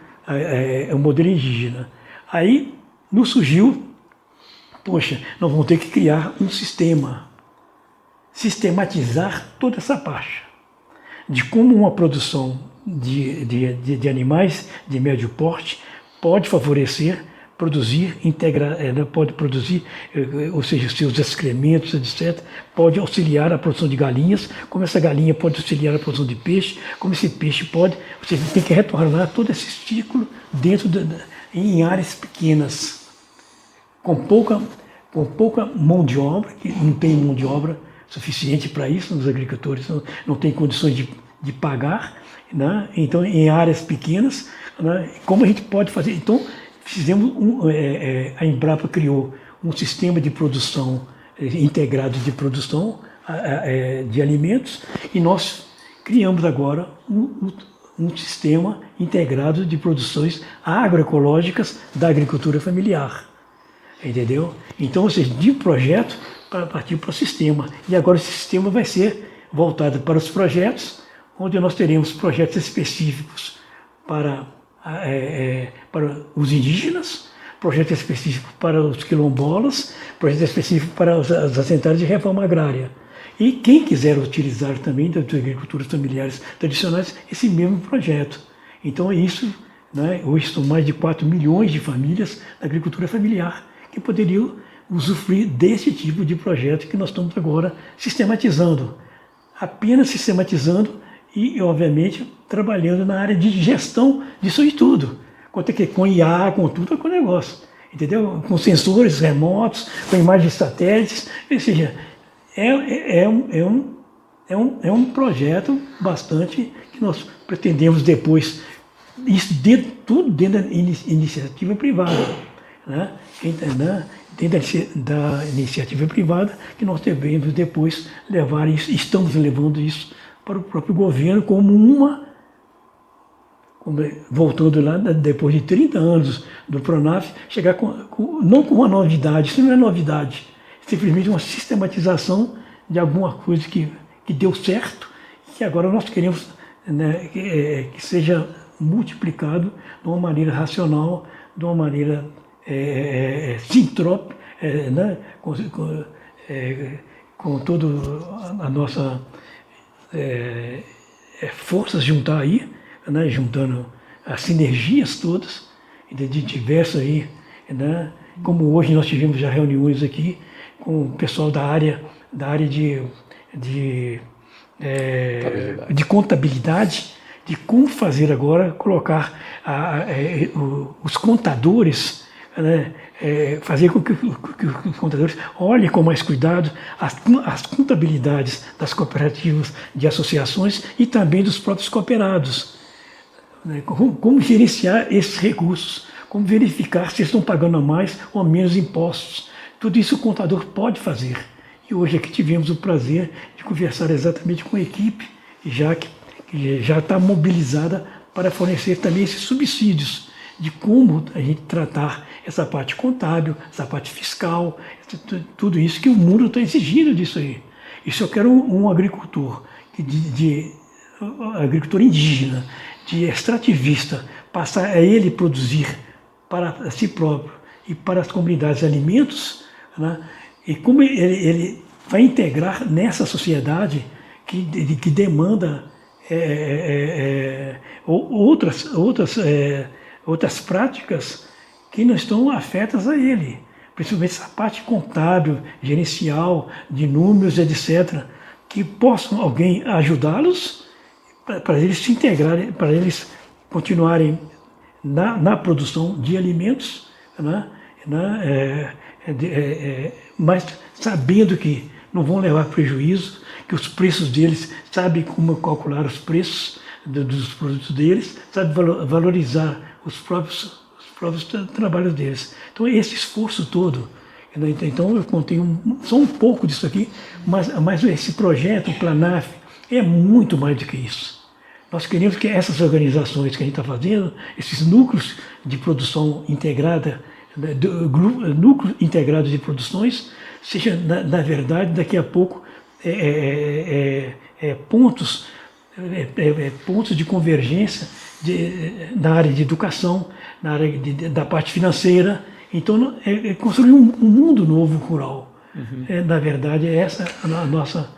indígena. Aí nos surgiu, poxa, nós vamos ter que criar um sistema, sistematizar toda essa parte de como uma produção de animais de médio porte pode favorecer, pode produzir, ou seja, seus excrementos, etc., pode auxiliar a produção de galinhas, como essa galinha pode auxiliar a produção de peixe, como esse peixe pode, você tem que retornar todo esse ciclo dentro em áreas pequenas, com pouca mão de obra, que não tem mão de obra suficiente para isso, os agricultores não têm condições de pagar, né? Então em áreas pequenas, né? Como a gente pode fazer? Então fizemos a Embrapa criou um sistema de produção integrado de produção de alimentos e nós criamos agora um sistema integrado de produções agroecológicas da agricultura familiar, entendeu? Então, ou seja, de projeto para partir para o sistema. E agora esse sistema vai ser voltado para os projetos, onde nós teremos projetos específicos para os indígenas, projeto específico para os quilombolas, projeto específico para as assentadas de reforma agrária. E quem quiser utilizar também das agriculturas familiares tradicionais, esse mesmo projeto. Então é isso, né? Hoje são mais de 4 milhões de famílias da agricultura familiar que poderiam usufruir desse tipo de projeto que nós estamos agora sistematizando. Apenas sistematizando e, obviamente, trabalhando na área de gestão disso aí tudo. Com IA, com tudo, com o negócio. Entendeu? Com sensores remotos, com imagens de satélites. Ou seja, é um projeto bastante que nós pretendemos depois, isso tudo dentro da iniciativa privada. Né? Dentro da iniciativa privada, que nós devemos depois levar isso, estamos levando isso para o próprio governo como voltando lá, depois de 30 anos do Pronaf, chegar não com uma novidade, isso não é novidade, simplesmente uma sistematização de alguma coisa que deu certo, que agora nós queremos, né, que seja multiplicado de uma maneira racional, de uma maneira sintrópica, né, com toda a nossa forças juntar aí, né, juntando as sinergias todas de diversas aí, né, como hoje nós tivemos já reuniões aqui com o pessoal da área de contabilidade, de como fazer agora, colocar os contadores, né, fazer com que os contadores olhem com mais cuidado as contabilidades das cooperativas, de associações e também dos próprios cooperados. Né, como gerenciar esses recursos, como verificar se estão pagando a mais ou a menos impostos. Tudo isso o contador pode fazer. E hoje aqui tivemos o prazer de conversar exatamente com a equipe, que já está mobilizada para fornecer também esses subsídios de como a gente tratar essa parte contábil, essa parte fiscal, tudo isso que o mundo está exigindo disso aí. E se eu quero um agricultor, agricultor indígena, de extrativista, passar a ele produzir para si próprio e para as comunidades alimentos, né? E como ele vai integrar nessa sociedade que demanda outras práticas que não estão afetas a ele, principalmente essa parte contábil, gerencial, de números, etc., que possam alguém ajudá-los para eles se integrarem, para eles continuarem na produção de alimentos, né? Mas sabendo que não vão levar prejuízo, que os preços deles, sabem como calcular os preços dos produtos deles, sabem valorizar os próprios trabalhos deles. Então esse esforço todo, então eu contei só um pouco disso aqui, mas esse projeto, o Planaf, é muito mais do que isso. Nós queremos que essas organizações que a gente está fazendo, esses núcleos de produção integrada, núcleos integrados de produções, seja, na verdade, daqui a pouco, pontos de convergência na área de educação, na área da parte financeira. Então, construir um mundo novo rural. Uhum. Na verdade, essa é a nossa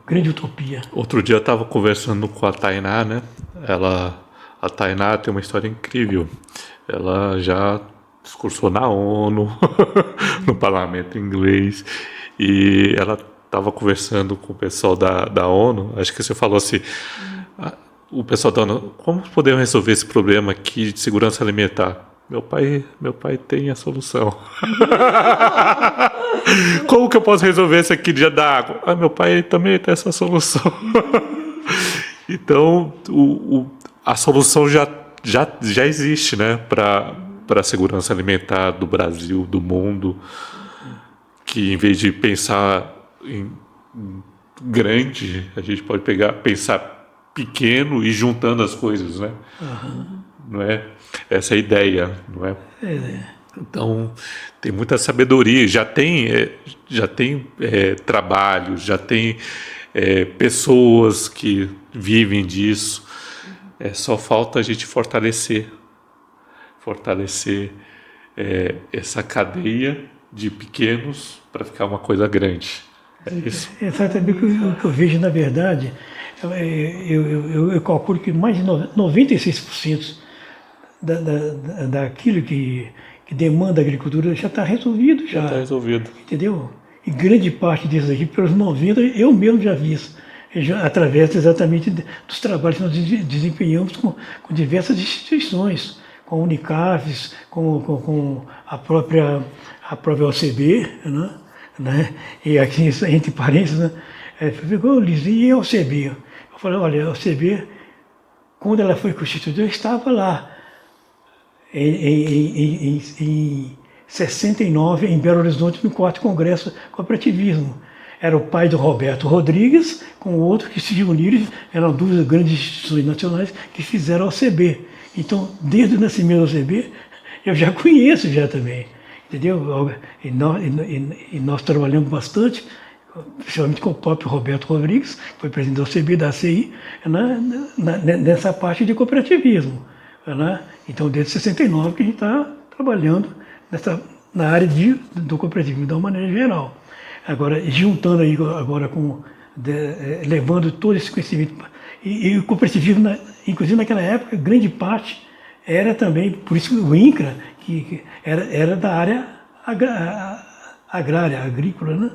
grande utopia. Outro dia eu estava conversando com a Tainá, né? A Tainá tem uma história incrível. Ela já discursou na ONU, no parlamento inglês, e ela estava conversando com o pessoal da ONU. Acho que você falou assim, o pessoal da ONU, como podemos resolver esse problema aqui de segurança alimentar? Meu pai tem a solução. Como que eu posso resolver isso aqui dia da água? Meu pai também tem essa solução. Então, a solução já existe, né, para a segurança alimentar do Brasil, do mundo, que em vez de pensar em grande, a gente pode pensar pequeno e juntando as coisas, né? Uhum. Não é? Essa é a ideia, não é? Então, tem muita sabedoria, já tem trabalho, já tem pessoas que vivem disso. Só falta a gente fortalecer essa cadeia de pequenos para ficar uma coisa grande. É isso. Exatamente o que eu vejo, na verdade, eu calculo que mais de 96% daquilo que demanda a agricultura já está resolvido. Já está resolvido. Entendeu? E grande parte disso aqui, pelos 90%, eu mesmo já vi isso. através exatamente dos trabalhos que nós desempenhamos com diversas instituições, com a Unicafes, com a própria OCB, né? E aqui, entre parênteses, né? Ficou e a OCB? Eu falei, olha, a OCB, quando ela foi constituída, eu estava lá, em 69, em Belo Horizonte, no 4º Congresso Cooperativismo. Era o pai do Roberto Rodrigues, com o outro que se uniram, eram 2 grandes instituições nacionais que fizeram a OCB. Então, desde o nascimento da OCB, eu já conheço já também, entendeu? E nós trabalhamos bastante, principalmente com o próprio Roberto Rodrigues, que foi presidente da OCB, da ACI, nessa parte de cooperativismo. Né? Então, desde 69 que a gente está trabalhando na área do cooperativismo, de uma maneira geral. Agora, juntando aí agora levando todo esse conhecimento. E o cooperativismo, inclusive naquela época, grande parte era também, por isso o INCRA, que era da área agrária, agrícola, né?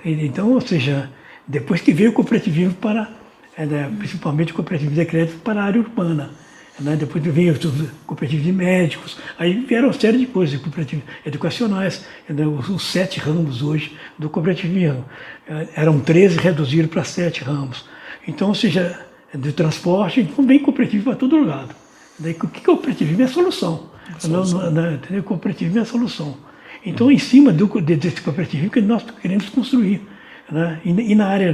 Então, ou seja, depois que veio o cooperativismo principalmente o cooperativismo de crédito para a área urbana, né? Depois veio o cooperativo de médicos, aí vieram uma série de coisas, cooperativos educacionais, né? Os 7 ramos hoje do cooperativismo. Eram 13, reduziram para 7 ramos. Então, ou seja, do transporte, então vem cooperativo para todo lado. Daí, o que é o cooperativismo? É a solução. O cooperativismo é a solução. Então, em cima desse cooperativismo que nós queremos construir. Né? E na área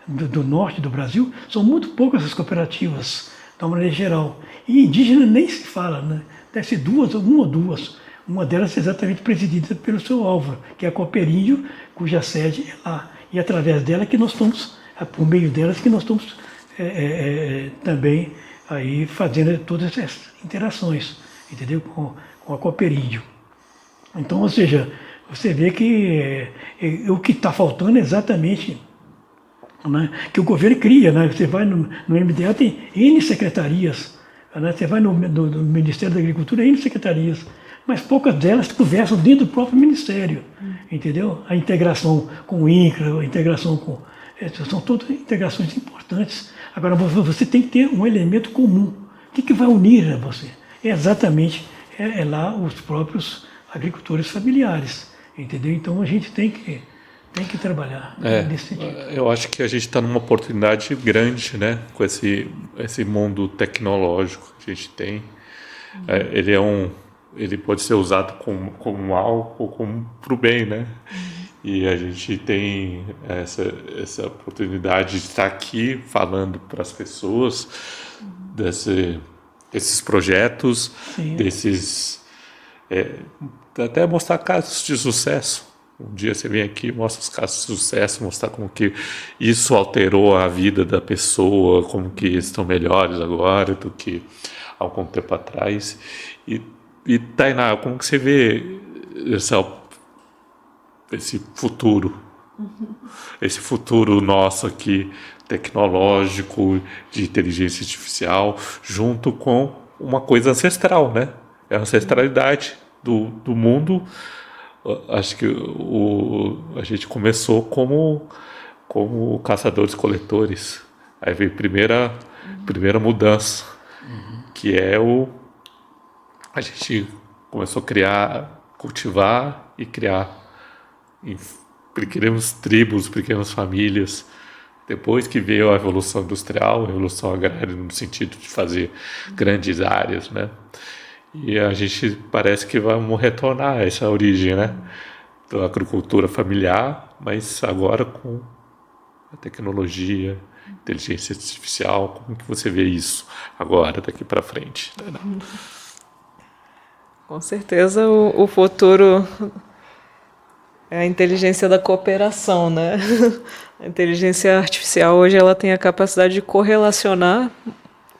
do norte do Brasil, são muito poucas as cooperativas, de uma maneira geral. E indígena nem se fala, né? Deve ser uma ou duas. Uma delas é exatamente presidida pelo seu Álvaro, que é a Cooperíndio, cuja sede é lá. E através dela que nós estamos, por meio delas, que nós estamos também aí fazendo todas essas interações, entendeu? Com a Cooperíndio. Então, ou seja, você vê que o que está faltando é exatamente, né, que o governo cria, né? Você vai no MDA, tem N secretarias, né? Você vai no Ministério da Agricultura, N secretarias, mas poucas delas conversam dentro do próprio Ministério, entendeu? A integração com o INCRA, a integração com... são todas integrações importantes. Agora, você tem que ter um elemento comum. O que vai unir a você? É exatamente lá os próprios agricultores familiares, entendeu? Então, a gente tem que trabalhar nesse sentido. Eu acho que a gente está numa oportunidade grande, né? Com esse mundo tecnológico que a gente tem. Ele pode ser usado como mal ou como para o bem, né? E a gente tem essa oportunidade de estar aqui falando para as pessoas desses projetos, até mostrar casos de sucesso. Um dia você vem aqui e mostra os casos de sucesso, mostrar como que isso alterou a vida da pessoa, como que estão melhores agora do que há algum tempo atrás. E Tainá, como que você vê esse futuro? Esse futuro nosso aqui, tecnológico, de inteligência artificial, junto com uma coisa ancestral, né? É a ancestralidade do mundo. Acho que a gente começou como caçadores-coletores. Aí veio a primeira mudança, que é a gente começou a cultivar e criar pequenas tribos, pequenas famílias. Depois que veio a Revolução Industrial, a Revolução Agrária, no sentido de fazer grandes áreas, né? E a gente parece que vamos retornar a essa origem, né? Da agricultura familiar, mas agora com a tecnologia, inteligência artificial. Como que você vê isso agora, daqui para frente? Com certeza o futuro é a inteligência da cooperação, né? A inteligência artificial hoje ela tem a capacidade de correlacionar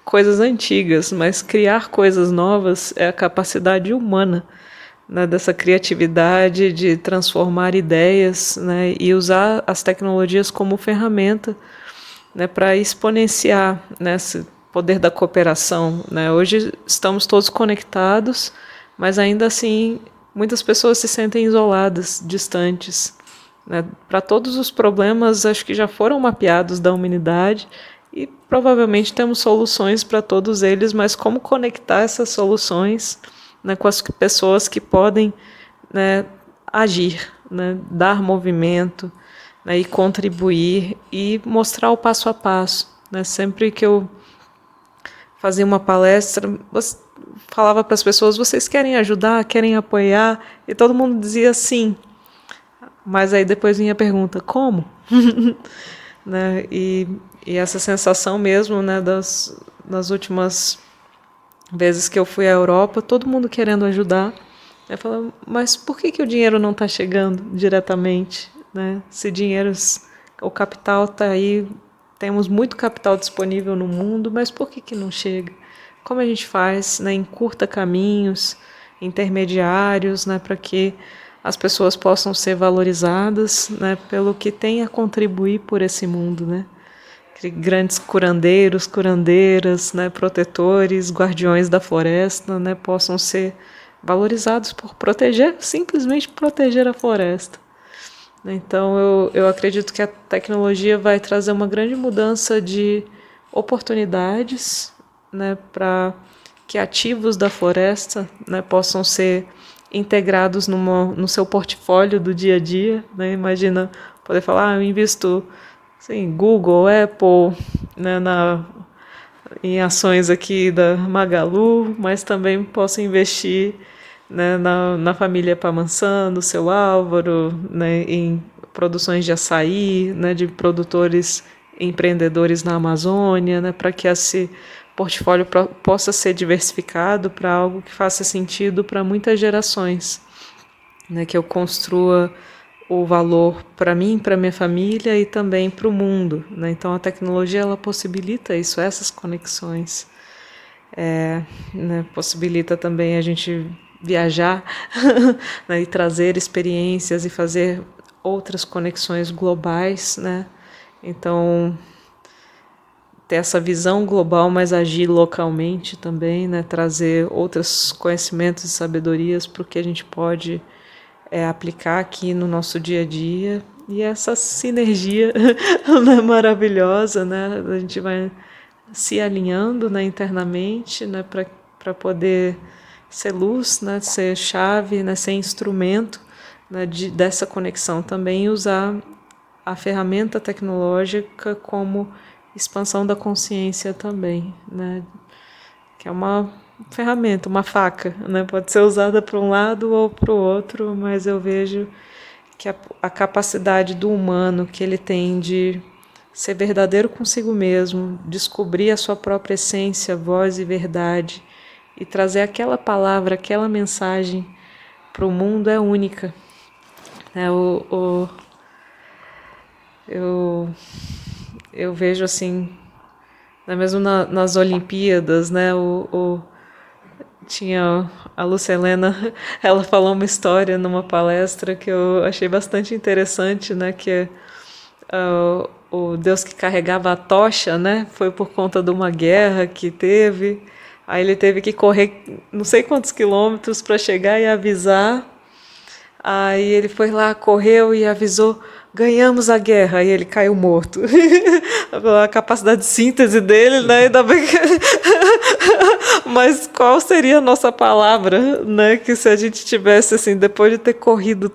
coisas antigas, mas criar coisas novas é a capacidade humana, né, dessa criatividade de transformar ideias, né, e usar as tecnologias como ferramenta, né, para exponenciar, né, esse poder da cooperação, né? Hoje estamos todos conectados, mas ainda assim muitas pessoas se sentem isoladas, distantes, né? Para todos os problemas, acho que já foram mapeados da humanidade e provavelmente temos soluções para todos eles, mas como conectar essas soluções, né, com as pessoas que podem, né, agir, né, dar movimento, né, e contribuir e mostrar o passo a passo, né? Sempre que eu fazia uma palestra, falava para as pessoas: vocês querem ajudar, querem apoiar? E todo mundo dizia sim. Mas aí depois vinha a pergunta: como? Né? E essa sensação mesmo, né, das últimas vezes que eu fui à Europa, todo mundo querendo ajudar. Eu falo: mas por que o dinheiro não está chegando diretamente? Né? Se o capital está aí, temos muito capital disponível no mundo, mas por que não chega? Como a gente faz, né, encurta caminhos intermediários, né, para que as pessoas possam ser valorizadas, né, pelo que tem a contribuir por esse mundo, né? Grandes curandeiros, curandeiras, né, protetores, guardiões da floresta, né, possam ser valorizados por simplesmente proteger a floresta. Então eu acredito que a tecnologia vai trazer uma grande mudança de oportunidades, né, para que ativos da floresta, né, possam ser integrados no seu portfólio do dia a dia, né? Imagina poder falar: eu invisto assim, Google, Apple, né, em ações aqui da Magalu, mas também posso investir, né, na família Pamançã, no seu Álvaro, né, em produções de açaí, né, de produtores empreendedores na Amazônia, né, para que esse portfólio possa ser diversificado para algo que faça sentido para muitas gerações, né, que eu construa o valor para mim, para minha família e também para o mundo, né? Então a tecnologia ela possibilita isso, essas conexões, né, possibilita também a gente viajar né, e trazer experiências e fazer outras conexões globais, né? Então ter essa visão global, mas agir localmente também, né? Trazer outros conhecimentos e sabedorias para o que a gente pode aplicar aqui no nosso dia a dia. E essa sinergia né, maravilhosa, né? A gente vai se alinhando, né, internamente, né, para poder ser luz, né, ser chave, né, ser instrumento, né, dessa conexão também, e usar a ferramenta tecnológica como expansão da consciência também, né, que é uma ferramenta, uma faca, né, pode ser usada para um lado ou para o outro, mas eu vejo que a capacidade do humano que ele tem de ser verdadeiro consigo mesmo, descobrir a sua própria essência, voz e verdade, e trazer aquela palavra, aquela mensagem para o mundo é única. Eu vejo assim, né, mesmo nas Olimpíadas, né, tinha a Lucelena, ela falou uma história numa palestra que eu achei bastante interessante, né, que o Deus que carregava a tocha, né, foi por conta de uma guerra que teve. Aí ele teve que correr não sei quantos quilômetros para chegar e avisar. Aí ele foi lá, correu e avisou: ganhamos a guerra. Aí ele caiu morto. A capacidade de síntese dele, né? Ainda bem que... Mas qual seria a nossa palavra, né? Que se a gente tivesse, assim, depois de ter corrido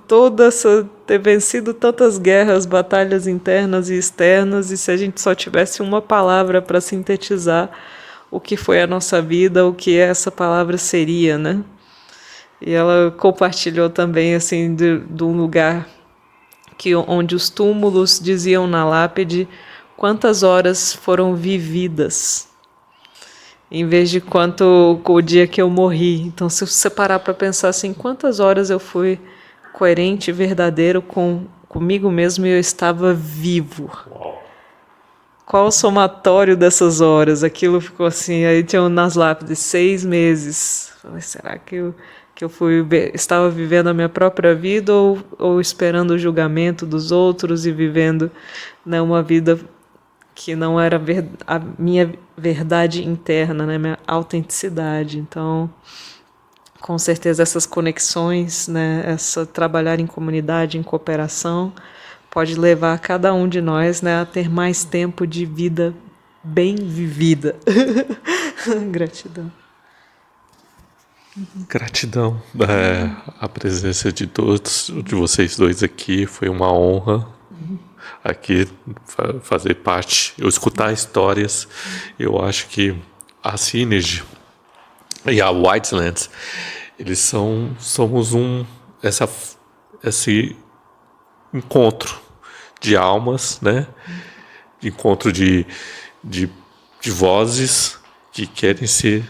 ter vencido tantas guerras, batalhas internas e externas, e se a gente só tivesse uma palavra para sintetizar o que foi a nossa vida, o que essa palavra seria, né? E ela compartilhou também, assim, de um lugar onde os túmulos diziam na lápide quantas horas foram vividas, em vez de o dia que eu morri. Então, se você parar para pensar assim, quantas horas eu fui coerente e verdadeiro comigo mesmo e eu estava vivo. Qual o somatório dessas horas? Aquilo ficou assim, aí tinha nas lápides 6 meses. Falei: será que eu estava vivendo a minha própria vida ou esperando o julgamento dos outros e vivendo, né, uma vida que não era a minha verdade interna, né, minha autenticidade? Então, com certeza essas conexões, né, trabalhar em comunidade, em cooperação, pode levar cada um de nós, né, a ter mais tempo de vida bem vivida. Gratidão. Gratidão. A presença de todos, de vocês dois aqui, foi uma honra aqui fazer parte, eu escutar histórias. Eu acho que a Synergy e a Whitelands, eles somos esse encontro de almas, né? Encontro de vozes que querem ser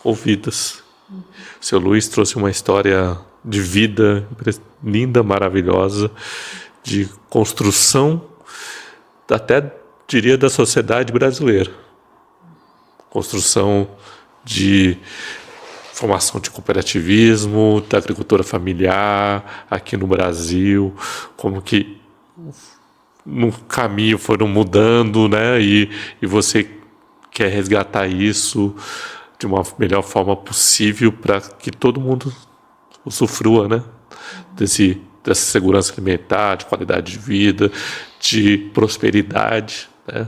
ouvidas. O seu Luiz trouxe uma história de vida linda, maravilhosa, de construção, até diria, da sociedade brasileira. Construção de formação de cooperativismo, da agricultura familiar aqui no Brasil, como que no caminho foram mudando, né? E você quer resgatar isso de uma melhor forma possível para que todo mundo usufrua, né? Dessa segurança alimentar, de qualidade de vida, de prosperidade, né?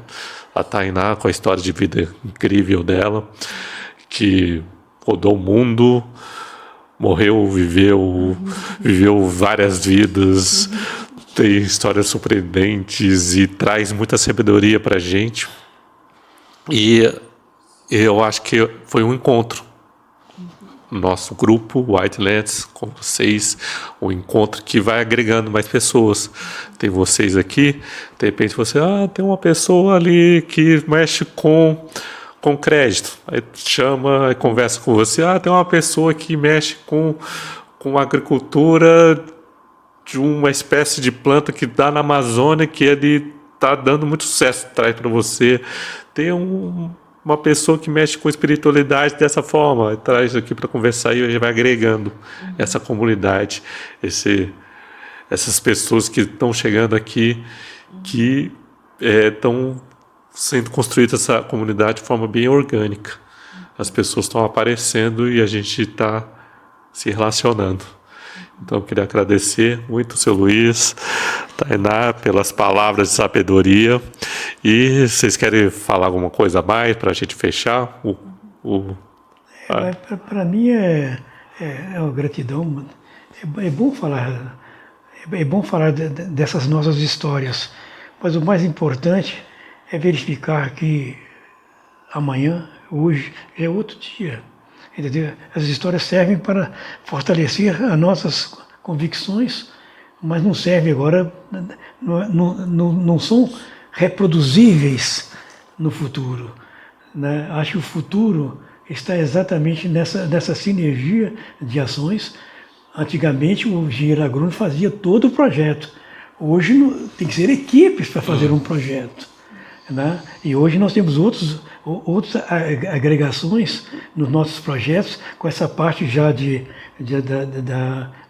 A Tainá, com a história de vida incrível dela, que rodou o mundo, morreu, viveu várias vidas, tem histórias surpreendentes e traz muita sabedoria para a gente. E eu acho que foi um encontro. Nosso grupo, Whitelands, com vocês, um encontro que vai agregando mais pessoas. Tem vocês aqui, de repente você, tem uma pessoa ali que mexe com crédito. Aí chama, aí conversa com você, tem uma pessoa que mexe com agricultura de uma espécie de planta que dá na Amazônia, que ele está dando muito sucesso, traz para você. Tem uma pessoa que mexe com espiritualidade dessa forma, traz aqui para conversar e vai agregando essa comunidade, essas pessoas que estão chegando aqui, que estão sendo construída essa comunidade de forma bem orgânica. As pessoas estão aparecendo e a gente está se relacionando. Então, eu queria agradecer muito o seu Luiz, Tainá, pelas palavras de sabedoria. E vocês querem falar alguma coisa a mais para a gente fechar? Para mim é uma gratidão. É bom falar dessas nossas histórias, mas o mais importante é verificar que amanhã, hoje, já é outro dia. Entendeu? As histórias servem para fortalecer as nossas convicções, mas não servem agora, não são reproduzíveis no futuro, né? Acho que o futuro está exatamente nessa sinergia de ações. Antigamente o engenheiro agrônomo fazia todo o projeto. Hoje tem que ser equipes para fazer um projeto, né? E hoje nós temos outras agregações nos nossos projetos, com essa parte já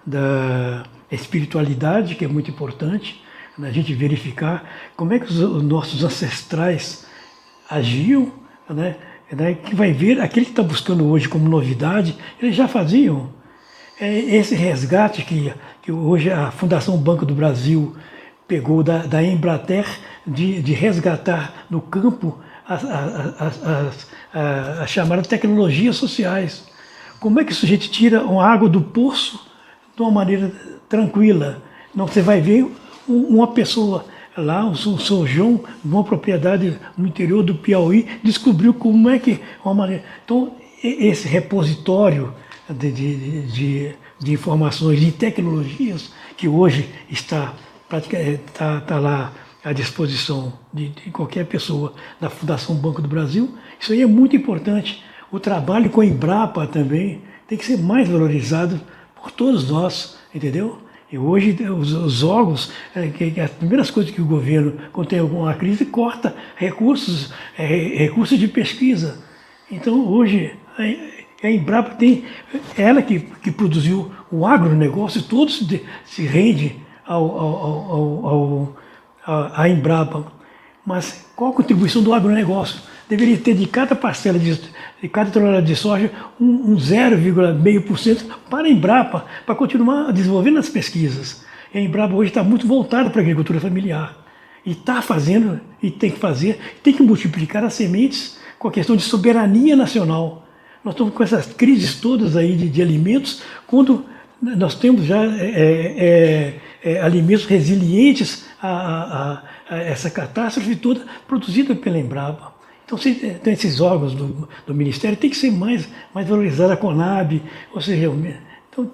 da espiritualidade, que é muito importante, né? A gente verificar como é que os nossos ancestrais agiam, né? Que vai ver, aquele que está buscando hoje como novidade, eles já faziam. Esse resgate que hoje a Fundação Banco do Brasil pegou da Embrater, de resgatar no campo as chamadas tecnologias sociais. Como é que o sujeito tira uma água do poço de uma maneira tranquila? Não, você vai ver uma pessoa lá, o São João, numa propriedade no interior do Piauí, descobriu como é que uma maneira. Então, esse repositório de informações e tecnologias que hoje está lá à disposição de qualquer pessoa da Fundação Banco do Brasil, isso aí é muito importante. O trabalho com a Embrapa também tem que ser mais valorizado por todos nós, entendeu? E hoje os órgãos, as primeiras coisas que o governo, quando tem alguma crise, corta recursos de pesquisa. Então hoje a Embrapa ela que produziu o agronegócio, todo se rende à Embrapa. Mas qual a contribuição do agronegócio deveria ter de cada parcela de cada tonelada de soja um 0,5% para a Embrapa, para continuar desenvolvendo as pesquisas. E a Embrapa hoje está muito voltada para a agricultura familiar. E está fazendo, e tem que fazer, tem que multiplicar as sementes com a questão de soberania nacional. Nós estamos com essas crises todas aí de alimentos, quando nós temos já alimentos resilientes a essa catástrofe toda produzida pela Embrapa. Então, esses órgãos do Ministério têm que ser mais valorizados, a Conab, ou seja, então,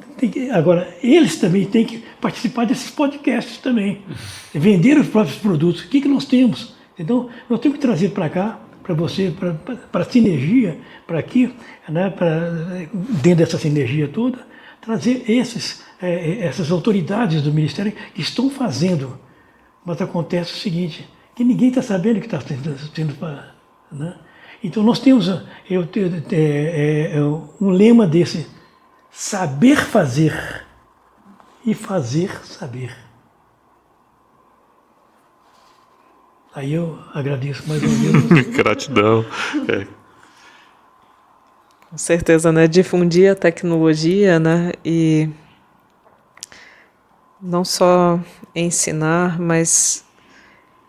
agora, eles também têm que participar desses podcasts também, vender os próprios produtos. O que nós temos? Então, nós temos que trazer para cá, para você, para a sinergia, para aqui, né, dentro dessa sinergia toda, trazer essas autoridades do Ministério que estão fazendo. Mas acontece o seguinte, que ninguém está sabendo o que está sendo. Né? Então nós temos um lema desse, saber fazer e fazer saber. Aí eu agradeço mais uma vez. Gratidão. Com certeza, né? Difundir a tecnologia, né? E não só ensinar, mas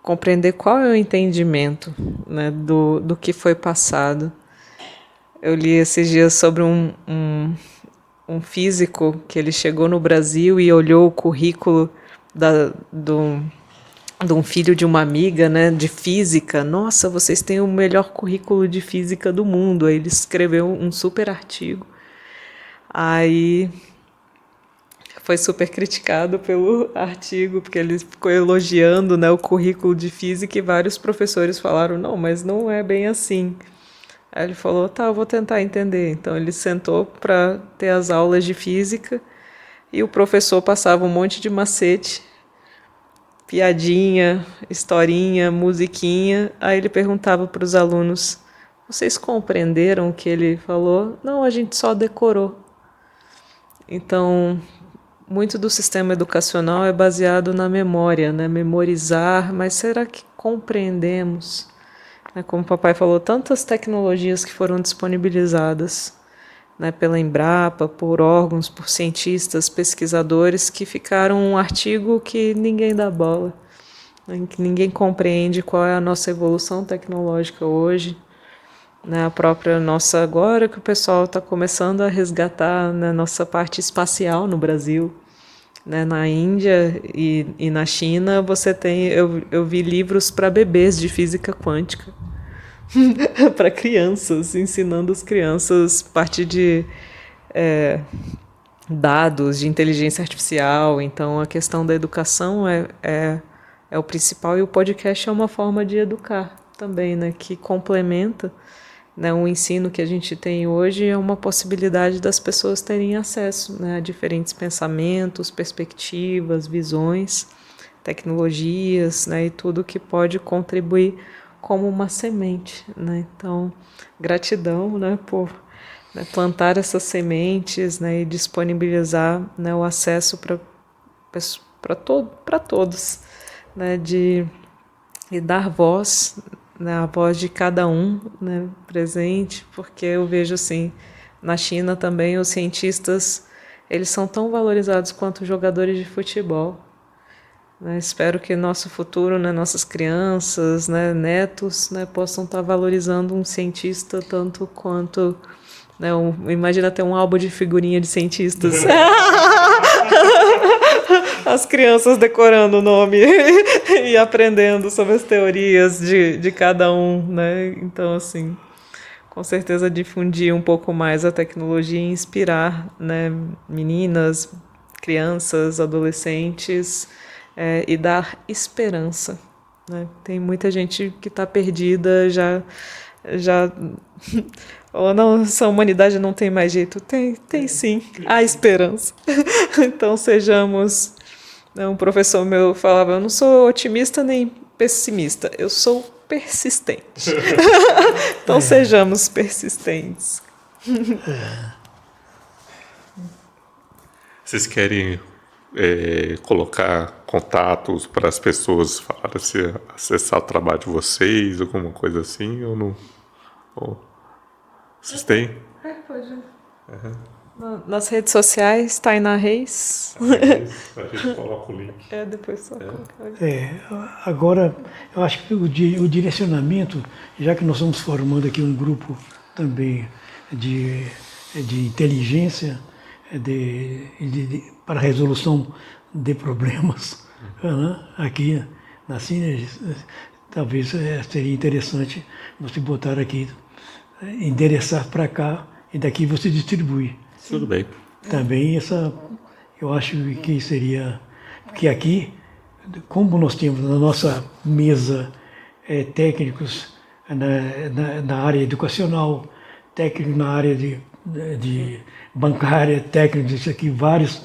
compreender qual é o entendimento, né, do que foi passado. Eu li esses dias sobre um físico que ele chegou no Brasil e olhou o currículo de um filho de uma amiga, né, de física. Nossa, vocês têm o melhor currículo de física do mundo. Aí ele escreveu um super artigo. Aí foi super criticado pelo artigo, porque ele ficou elogiando, né, o currículo de física, e vários professores falaram, não, mas não é bem assim. Aí ele falou, tá, eu vou tentar entender. Então ele sentou para ter as aulas de física e o professor passava um monte de macete, piadinha, historinha, musiquinha. Aí ele perguntava para os alunos, vocês compreenderam o que ele falou? Não, a gente só decorou. Então, muito do sistema educacional é baseado na memória, né? Memorizar, mas será que compreendemos? Como o papai falou, tantas tecnologias que foram disponibilizadas, né, pela Embrapa, por órgãos, por cientistas, pesquisadores, que ficaram um artigo que ninguém dá bola, né, que ninguém compreende qual é a nossa evolução tecnológica hoje, né, a própria nossa, agora que o pessoal está começando a resgatar, né, nossa parte espacial no Brasil, né, na Índia e na China, você tem, eu vi livros para bebês de física quântica, para crianças, ensinando as crianças parte de dados, de inteligência artificial. Então, a questão da educação é o principal, e o podcast é uma forma de educar também, né, que complementa, né, o ensino que a gente tem hoje, é uma possibilidade das pessoas terem acesso, né, a diferentes pensamentos, perspectivas, visões, tecnologias, né, e tudo que pode contribuir como uma semente, né? Então, gratidão, né, por, né, plantar essas sementes, né, e disponibilizar, né, o acesso para todos, né, e dar voz, né, a voz de cada um, né, presente, porque eu vejo assim, na China também os cientistas, eles são tão valorizados quanto os jogadores de futebol. Né, espero que nosso futuro, né, nossas crianças, né, netos, né, possam estar valorizando um cientista tanto quanto, né, imagina ter um álbum de figurinha de cientistas. As crianças decorando o nome e aprendendo sobre as teorias de cada um, né? Então, assim, com certeza difundir um pouco mais a tecnologia e inspirar, né, meninas, crianças, adolescentes, e dar esperança, né? Tem muita gente que está perdida, já ou não, essa humanidade não tem mais jeito. Tem sim, há esperança. Então sejamos, né, um professor meu falava, eu não sou otimista nem pessimista, eu sou persistente. Então sejamos persistentes. Vocês querem colocar contatos para as pessoas falarem, se acessar o trabalho de vocês, alguma coisa assim, ou não? Ou vocês têm? Pode. Nas redes sociais, Tainá Reis. A gente coloca o link. Depois só colocar. Agora, eu acho que o direcionamento, já que nós estamos formando aqui um grupo também de inteligência para a resolução de problemas, né? Aqui na Cine, talvez seria interessante você botar aqui, endereçar para cá e daqui você distribui. Tudo bem. Também eu acho que seria, porque aqui, como nós temos na nossa mesa técnicos na área educacional, técnicos na área de bancária, técnicos, isso aqui, vários